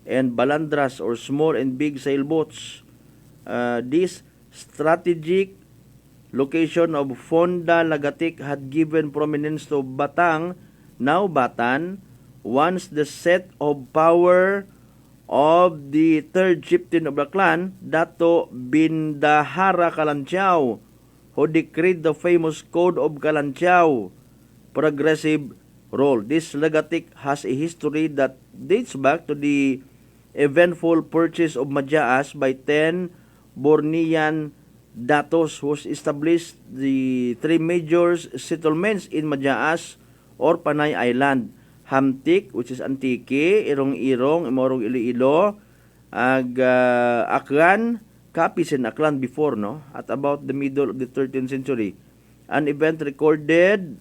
and balandras or small and big sailboats. This strategic location of Fonda Lagatik had given prominence to Batang, now Batan, once the seat of power of the third chieftain of the clan, Dato Bindahara Kalantiao, who decreed the famous Code of Kalantiao, progressive rule. This Lagatik has a history that dates back to the eventful purchase of Madyaas by 10 Bornean datos, who established the 3 major settlements in Madyaas or Panay Island. Hamtik, which is Antique, Irong-Irong, Imorong Iloilo, Aklan, Capiz and Aklan before, no? At about the middle of the 13th century. An event recorded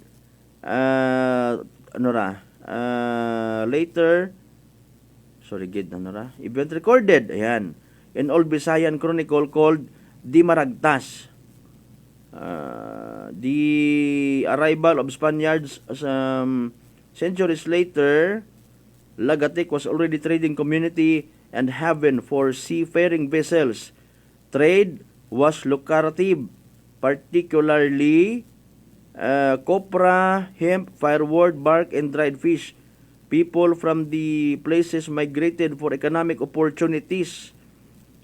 later, event recorded, ayan, in Old Visayan Chronicle called Di Maragtas. The arrival of Spaniards centuries later, Lagatik was already trading community and haven for seafaring vessels. Trade was lucrative, particularly copra, hemp, firewood, bark, and dried fish. People from the places migrated for economic opportunities,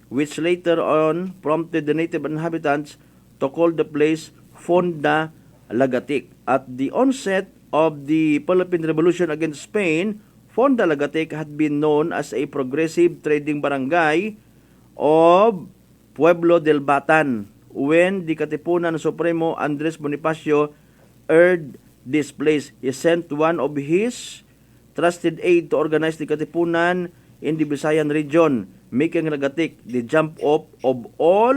which later on prompted the native inhabitants to call the place Fonda Lagatik. At the onset of the Philippine Revolution against Spain, Fonda Lagatek had been known as a progressive trading barangay of Pueblo del Batan when the Katipunan Supremo Andres Bonifacio urged this place. He sent one of his trusted aide to organize the Katipunan in the Visayan region, making Lagatek the jump off of all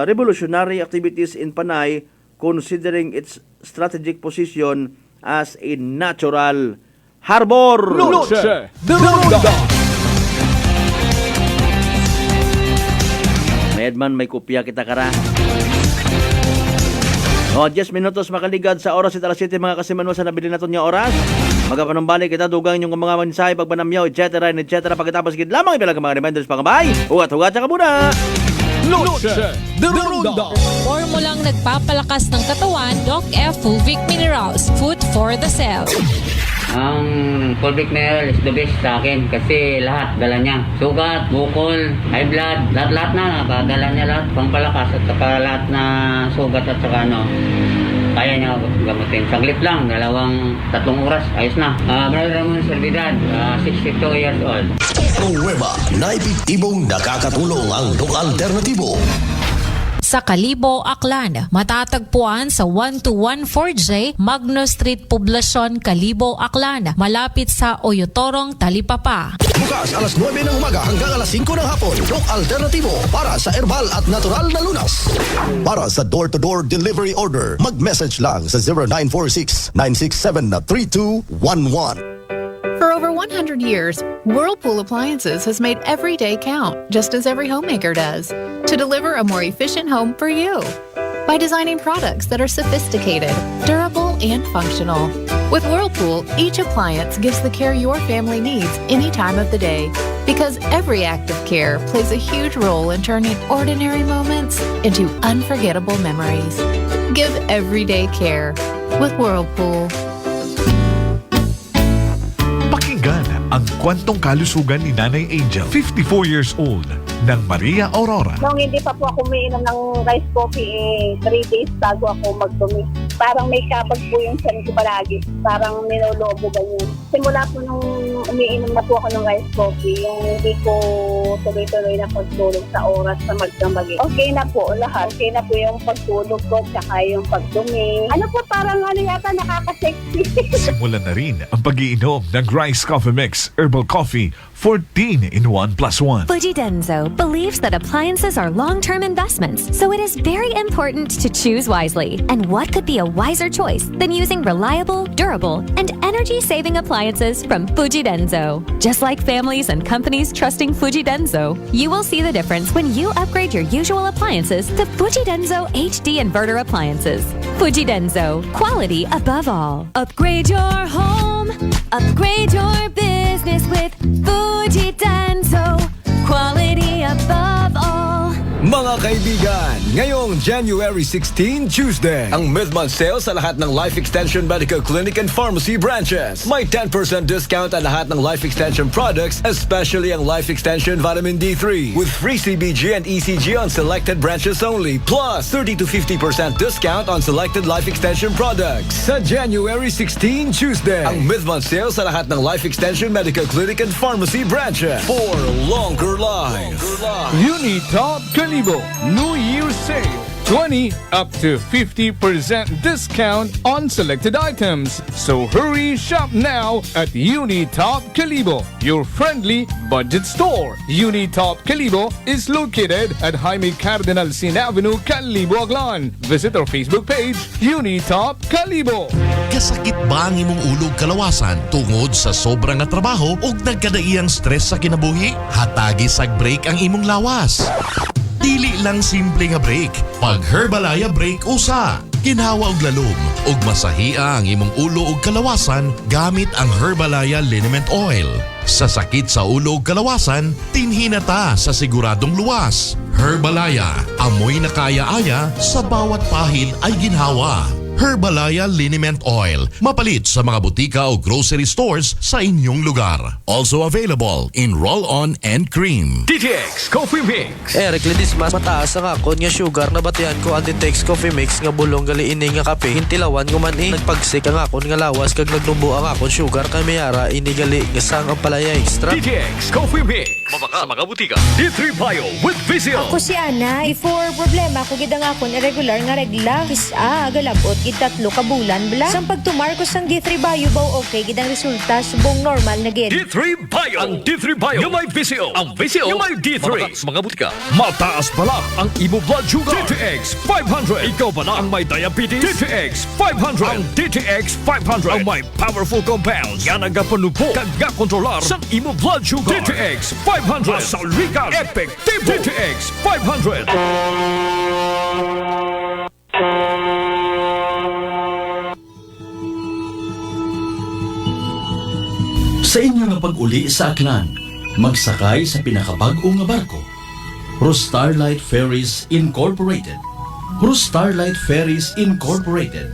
revolutionary activities in Panay, considering its strategic position as a natural harbor. Noche de Ronda. Edman, may kopya kita kara. 10 minutos makaligad sa oras at alas 7 mga kasimanwa sa nabili natin niya oras. Magapanumbalik kita dugang yung mga mensahe, pagbanamyaw, etc. Pagkatapos gid lamang ibalang mga reminders pangabay. Hugat-hugat sa kabuna. Noche de Ronda. Formulang nagpapalakas ng katawan, Doc F. Fulvic Minerals. Food for the cells. Ang Fulvic Mineral is the best sa akin kasi lahat dala niya. Sugat, bukol, high blood, lahat na nakadala niya lahat. Pangpalakas at saka lahat na sugat at saka kaya niya gamutin. Saglit lang, 2-3 oras, ayos na. Brother Ramon Servidad, 62 years old. Nueva na epektibong nakakatulong ang Doc Alternativo. Sa Kalibo, Aklan, matatagpuan sa 1214J Magno Street, Poblacion, Kalibo, Aklan, malapit sa Oyotorong, Talipapa. Bukas alas 9 ng umaga hanggang alas 5 ng hapon. Doc Alternativo para sa herbal at natural na lunas. Para sa door-to-door delivery order, mag-message lang sa 0946-967-3211. For over 100 years, Whirlpool Appliances has made every day count, just as every homemaker does, to deliver a more efficient home for you. By designing products that are sophisticated, durable, and functional. With Whirlpool, each appliance gives the care your family needs any time of the day. Because every act of care plays a huge role in turning ordinary moments into unforgettable memories. Give everyday care with Whirlpool. Pakinggan ang kwentong kalusugan ni Nanay Angel, 54 years old, ng Maria Aurora. Nung hindi pa po ako umiinom ng rice coffee, 3 days bago ako magdumi. Parang may kapag po yung tiyan ko palagi. Parang ninolobo ganyan. Simula po nung umiinom na po ako ng rice coffee, yung hindi ko tuloy-tuloy na pagtulog sa oras na magdamagi. Okay na po lahat. Okay na po yung pagtulog ko, tsaka yung pagdumi. Ano po, parang yata nakaka-sexy. Simulan na rin ang pag-iinom ng Rice Coffee Mix Herbal Coffee 14 in 1 plus 1. Fujidenzo believes that appliances are long-term investments, so it is very important to choose wisely. And what could be a wiser choice than using reliable, durable, and energy-saving appliances from Fujidenzo? Just like families and companies trusting Fujidenzo, you will see the difference when you upgrade your usual appliances to Fujidenzo HD inverter appliances. Fujidenzo, quality above all. Upgrade your home, upgrade your business with Fujidenzo, quality above all. Mga kaibigan, ngayong January 16, Tuesday, ang mid-month sale sa lahat ng Life Extension Medical Clinic and Pharmacy branches. May 10% discount ang lahat ng Life Extension products, especially ang Life Extension Vitamin D3, with free CBG and ECG on selected branches only, plus 30 to 50% discount on selected Life Extension products. Sa January 16, Tuesday, ang mid-month sale sa lahat ng Life Extension Medical Clinic and Pharmacy branches for longer life. Unitop Kalibo New Year Sale. 20 up to 50% discount on selected items. So hurry, shop now at Unitop Kalibo, your friendly budget store. Unitop Kalibo is located at Jaime Cardinal Sin Avenue, Kalibo, Aklan. Visit our Facebook page, Unitop Kalibo. Kasakit ba ang imong ulog kalawasan tungod sa sobrang nga trabaho o nagkadaiyang stress sa kinabuhi? Hatagi sag break ang imong lawas. Dili lang simple nga break. Pag Herbalaya break usa. Ginhawa og lalom ug masahia ang imong ulo ug kalawasan gamit ang Herbalaya Liniment Oil. Sa sakit sa ulo ug kalawasan, tinhinata sa siguradong luwas. Herbalaya, amoy na kaya-aya sa bawat pahid ay ginhawa. Herbalaya Liniment Oil, mapalit sa mga butika o grocery stores sa inyong lugar. Also available in roll-on and cream. DTX Coffee Mix. Eric Lidis mas mataas ang akon nga sugar na batian ko ang DTX Coffee Mix nga bulong gali ini nga kape. Hintilawan ko man nagpagsik ang akon nga lawas kag nagnubo ang akon sugar kay mayara ini gali nga sang ang palaya extra. DTX Coffee Mix. Mabaka sa mga butika. D3 Bio with Vizio. Ako si Ana, before problema ko gid ang akon irregular nga regla. Kisa galabot gid 3 ka bulan bla. Sang pagtumar ko sang D3 Bio baw okay gid ang resulta subong normal na gid. D3 Bio. Ang D3 Bio yung may Vizio. Ang Vizio yung may D3. Mabaka sa mga butika. Mataas pala ang imo blood sugar. DTX 500. Ikaw pala ang may diabetes. DTX 500. Ang DTX 500 ang may powerful compounds. Yan ang kapanupo kag kontrolar sa imo blood sugar. DTX 500. Masaligan. Epektibo. DTX 500. Sa inyo nga pag-uli sa Aklan, magsakay sa pinakabag-o nga barko. Starlight Ferries Incorporated. Starlight Ferries Incorporated.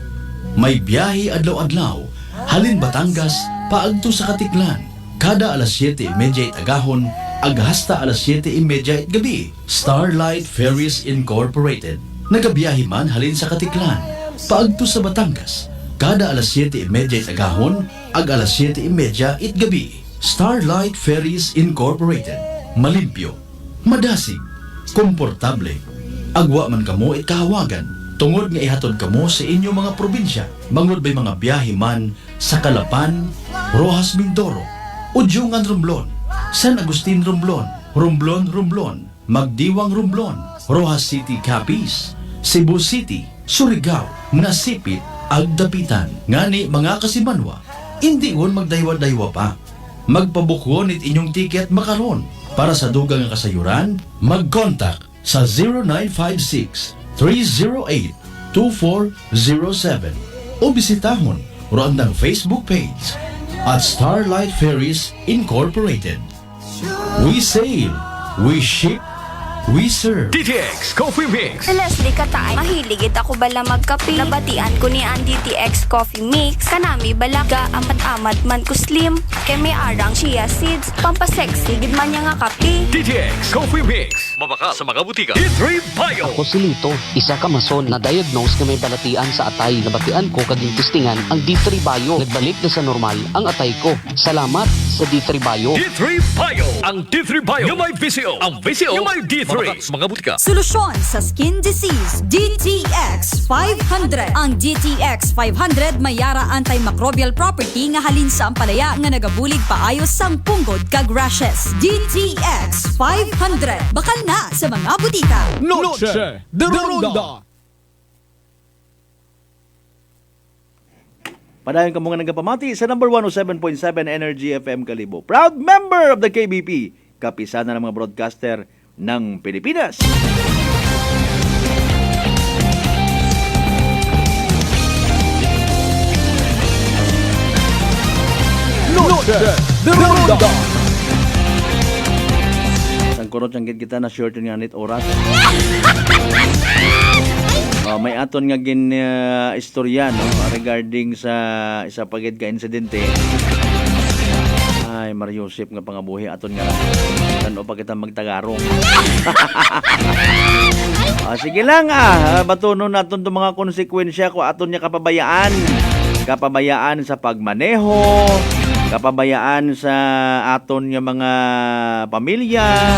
May biyahe adlaw-adlaw, halin Batangas, paagto sa Katiklan. Kada alas 7:30 agahon, aghasta alas 7:30 gabi. Starlight Ferries Incorporated. Nagabiyahe man halin sa Katiklan, paagto sa Batangas. Kada alas 7:30 agahon, ag alas 7:30 gabi. Starlight Ferries Incorporated. Malimpyo, madasig, komportable. Agwa man kamo kahawagan, tungod nga ihatod kamo sa inyo mga probinsya. Mangod bay mga biyahe man sa Calapan, Rojas Mindoro, Udyungan Romblon, San Agustin Romblon, Romblon, Magdiwang Romblon, Rojas City Capiz, Cebu City, Surigao, Nasipit, Agdapitan. Ngani mga kasimanwa, hindi won magdaywa-daywa pa. Magpabukwon it inyong tiket makaron. Para sa dugang nga kasayuran, mag-contact sa 0956-308-2407 o bisitahon roon ng Facebook page at Starlight Ferries Incorporated. We sail, we ship, we serve. DTX Coffee Mix. Leslie Katay, mahiligid ako bala magkape. Nabatian ko ni ang DTX Coffee Mix. Kanami bala ga amat-amat man ko slim. Kay may arang chia seeds. Pampasexy gid man niya nga kape. DTX Coffee Mix. Mabaka sa mga butika. D3 Bio. Ako si Lito, isa ka mason na diagnose na may balatian sa atay. Nabatian ko kaging testingan ang D3 Bio. Nagbalik na sa normal ang atay ko. Salamat sa D3 Bio. D3 Bio. Ang D3 Bio yung may Vizio. Ang Vizio yung may D3. Mabaka sa mga butika. Solusyon sa skin disease, DTX 500. Ang DTX 500 may yara antimicrobial property nga halin sa ampalaya nga nagabulig paayos sang punggod kag rashes. DTX 500. Bakal na sa mga butika. Noche de Ronda. Padayon ka mga nagapamati sa number 107.7 Energy FM Kalibo. Proud member of the KBP. Kapisana ng mga broadcaster ng Pilipinas. Noche de Ronda. Ang kurot ang kita na short nga nit oras. May aton nga istorya no regarding sa isa pagid ka insidente. Ay Mariusip nga pangabuhi aton nga tano pa kita magtagarong. Sige lang batunon naton to mga konsekwensya ko aton nya kapabayaan sa pagmaneho, kapabayaan sa aton nya mga pamilya.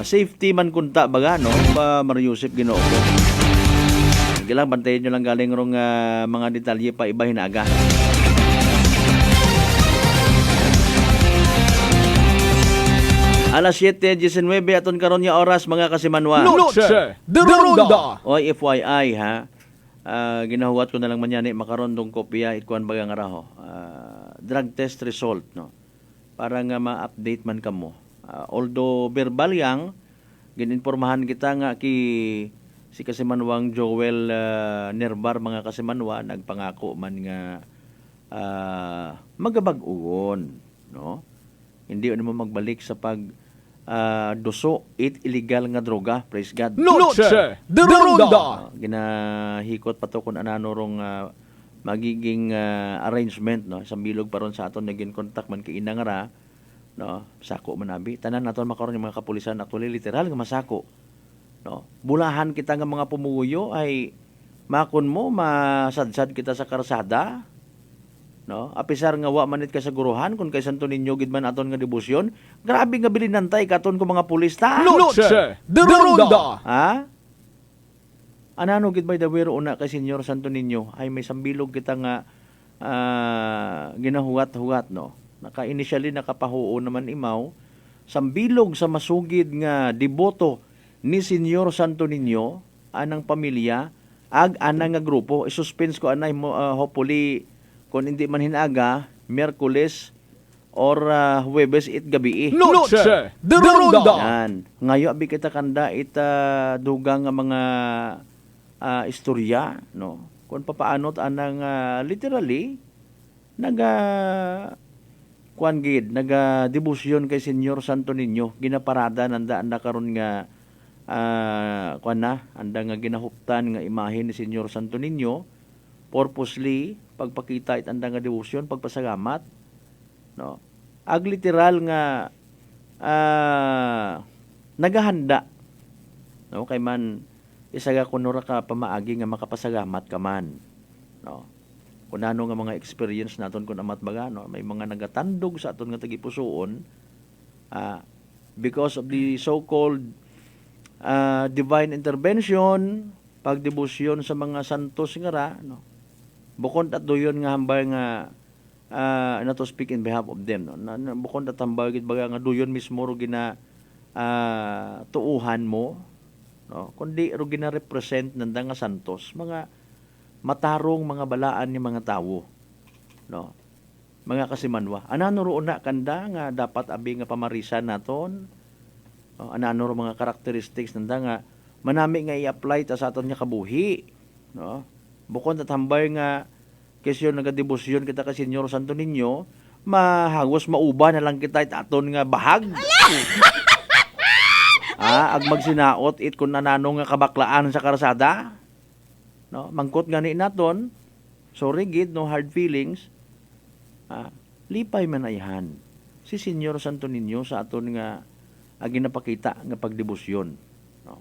Safety man kunta baga no pa Mariusip Ginoo ko. Sige lang bantayan nyo lang galing rong mga detalye pa iba hinaga. Alas 7:19 aton karon nga oras mga kasimanwa. Noche de Ronda. Oy FYI ha. Ginahuwat ko na lang manyani makaron dong kopya ikuan baga nga raho. Drug test result no. Para nga ma-update man kamo. Although verbal yang gininformahan kita nga si Kasimanwang Joel Nerbar mga Kasimanwa nagpangako man nga magabag-ugon no. Hindi mo magbalik sa duso it illegal nga droga. Praise God. Noche de Ronda. Ginahikot pa to kung anano rong magiging arrangement, no, sa bilog pa ron sa aton naging contact man kay inangara, no, sako man abi tanan naton makaron yung mga kapulisan actually literal nga masako, no. Bulahan kita nga mga pumuyo ay makon mo masadsad kita sa karsada, no, apisar nga wa manit ka sa guruhan kun kay Santo Niño gid man aton nga debosyon, grabe nga bilinantay katon ko mga pulis ta. Noche de Ronda. Ha? Anano gid by the way una kay Senyor Santo Niño ay may sambilog kita nga ginahuwat-huwat, no. Initially nakapahuo naman imaw sambilog sa masugid nga deboto ni Senyor Santo Niño anang pamilya ag anang nga grupo. I-suspense ko anay mo hopefully kung hindi man hinaga Miyerkules or Huwebes it gabi. Noche de Ronda. Yan. Ngayo abi kita kanda dugang nga mga istorya, no, kung papaanot anang literally debosyon kay Senyor Santo Niño, ginaparada nanda anda karon nga anda nga ginahuptan nga imahe ni Senyor Santo Niño purposely pagpakita it anda nga debosyon, pagpasalamat, no, ag literal nga nagahanda, no, kay man isaga kunura ka pamaagi nga makapasalamat ka man, no. Kung ano nga mga experience naton kun amat baga, no, may mga nagatandog sa aton nga tagipusoon because of the so-called divine intervention, pagdebosyon sa mga santos nga ra, no. Bukod at doyon nga hambay nga not to speak in behalf of them, no. Bukod at hambay gid baga nga doyon mismo ro gina tuuhan mo, no, kundi ro gina-represent nanda nga santos, mga matarong mga balaan ni mga tawo, no, mga kasimanwa. Anano ro una kanda nga dapat abi nga pamarisan naton, no, anano ro mga characteristics nanda nga manami nga i-apply ta sa aton nga kabuhi, no. Bukod at hambay nga kesyo nagadebosyon kita ka Senyor Santo Niño, mahagos mauba na lang kita it aton nga bahag. Ag magsinaot it kung nanano nga kabaklaan sa karsada, no, mangkot gani naton, sorry gid, no hard feelings, lipay man ayhan si Senyor Santo Niño sa aton nga ginapakita nga pagdebosyon, no.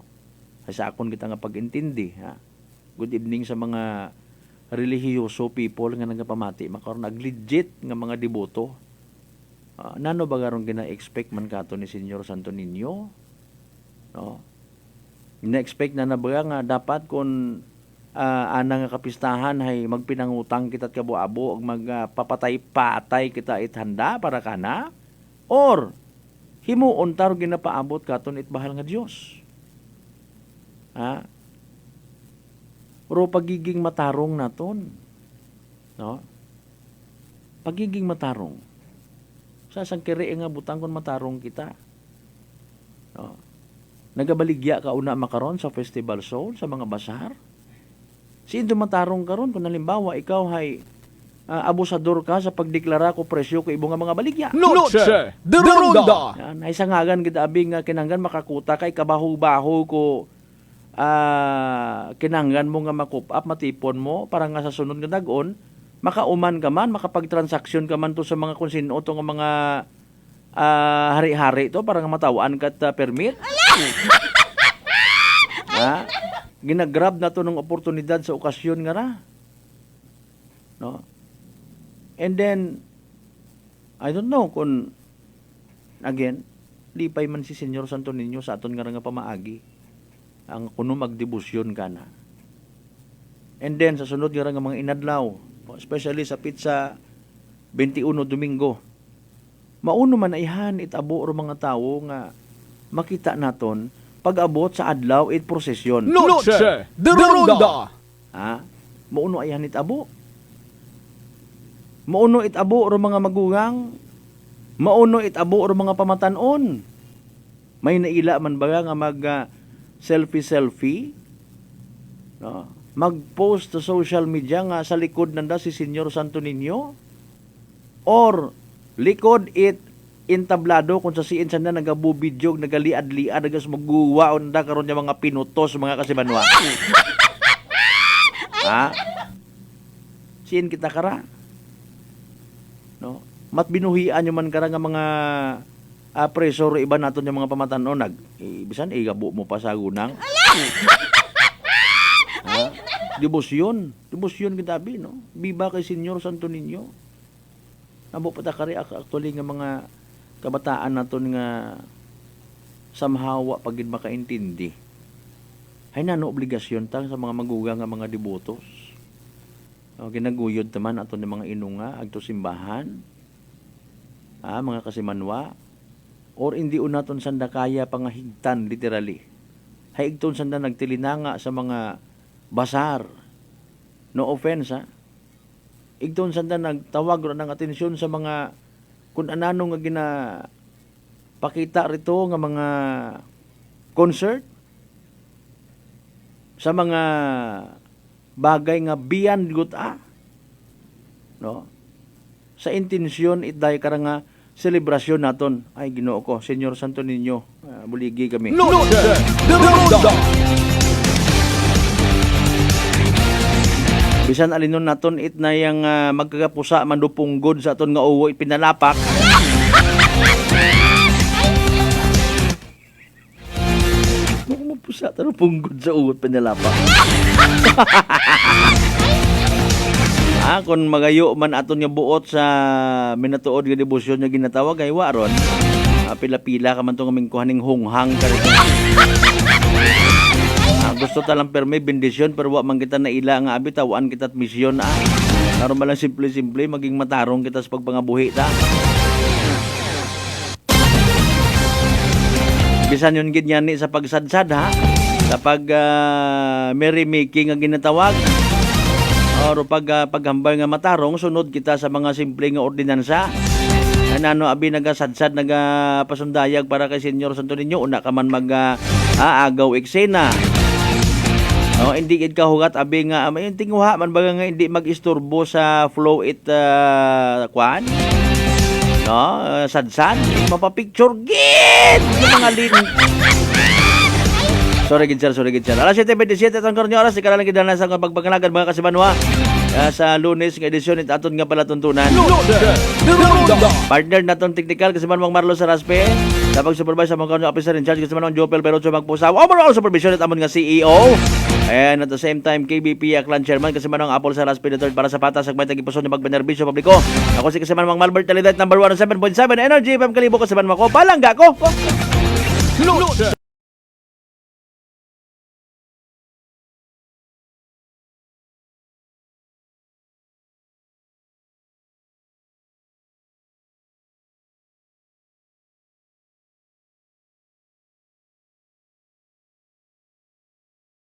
Sa akon kita nga pag-intindi, good evening sa mga relihiyoso people nga nagapamati makaron naglegit nga mga deboto, nano ba garon gina-expect man kato ni Senyor Santo Niño, no. Ina-expect na nabaga nga dapat kung anang kapistahan ay magpinangutang kita't kabuabo ag magpapatay-patay kita ithanda para kana, or himuon taro ginapaabot katon itbahal nga Dios. Pero pagiging matarong naton, no, pagiging matarong sa sangkiri nga butang kon matarong kita, no. Nagabaligya ka una makaron sa Festival Soul, sa mga basar. Sino matarong karon kung halimbawa ikaw ay abusador ka sa pagdeklara ko presyo ko ibong nga mga baligya. Noche de Ronda. Yan, ay sangagan gid abi nga kinanggan makakuta kay kabaho-baho ko kinanggan mo nga makup up matipon mo para nga sa sunod nga dag-on makauman ka man, makapagtransaksyon ka man to sa mga kung sino to nga mga hari-hari to para nga matawaan kat permit. Ginagrab na to ng oportunidad sa okasyon nga ra, no. And then I don't know kung again lipay man si Senyor Santo Niño sa aton nga pamaagi ang kuno magdebosyon ka na. And then sa sunod nga mga inadlaw, especially sa pizza 21 Domingo, mauno man ayhan itabo ro mga tawo nga makita naton pag-abot sa adlaw it prosesyon. Noche de Ronda. Mauno ayhan itabo. Mauno itabo ro mga magugang. Mauno itabo ro mga pamatanon. May naila man baga nga mag selfie, no, mag-post sa social media nga sa likod nanda si Senyor Santo Niño, or likod it intablado kung sa siin sa na nagabubidyog, nagaliad-liad, nagasmaguwa, o nanda karon niya mga pinutos, mga kasimanwa. Ha? Siin kita kara. No? Mat binuhian yung man kara nga mga preso o iba naton yung mga pamatanon. Bisan, igabo mo pa sa gunang. Ha? Debosyon kitabi, no? Biba kay Senyor Santo Niño. Amo pa ta kari actually nga mga kabataan naton nga somehow pagid makaintindi. Hay nano obligasyon tang sa mga magugang nga mga debotos. O, ginaguyod taman aton ni mga inunga agto simbahan. Mga kasimanwa or hindi unaton sanda kaya pangahigtan literally. Hay igton sanda nagtilinanga sa mga basar. No offense, ha? Igton sanda nagtawag ro ng atensyon sa mga kung anano nga pakita rito nga mga concert sa mga bagay nga beyond good, no? Sa intensyon itday kara nga selebrasyon naton. Ay Ginoo ko, Senyor Santo Niño, buligi kami. Bisan alinon naton it na yang magkagapusa mandupunggod sa aton nga uwo ipinalapak. Pusa taro punggod sa uwo pinalapak. Kung magayo man aton nga buot sa minatuod nga debosyon nga ginatawag ay waron. Pila-pila ka man tong aming kuhaning hunghang karito. Gusto talang perme bendisyon pero wa man kita na ila nga abi tawaan kita at misyon. Karon man lang simple-simple maging matarong kita sa pagpangabuhi ta. Bisan yun ginyani sa pagsadsad, ha? Sa merrymaking ang ginatawag. O paghambal nga matarong, sunod kita sa mga simple nga ordinansa. Nano abi nagasadsad, nagapasundayag para kay Senyor Santo Niño, una ka man agaw eksena. Hindi gid ka hugat abi nga yung tinguha man baga nga hindi mag-istorbo sa flow kwan. No, sadsad, mapapicture gid yung mga lin. Sorry gid sir. Alas 7:27 atong karon oras ikaw lang gid na sa pagpanganagan mga kasimanwa. Sa Lunes nga edisyon it aton nga palatuntunan. Partner naton technical kasimanwang Marlo Saraspe. Sa pag-supervise sa mga officer in charge kasimanwang Jopel Perocho Magpusaw. Overall supervision it amon nga CEO. And at the same time, KBP Aklan Chairman kasi manong Apple sa Raspi III para sa patas sa may tagipuson ni magbenerbisyo publiko. Ako si kasi manong Malbert Talidad number 1 7.7 Energy FM Kalibo kasi manong ako. Palangga ko!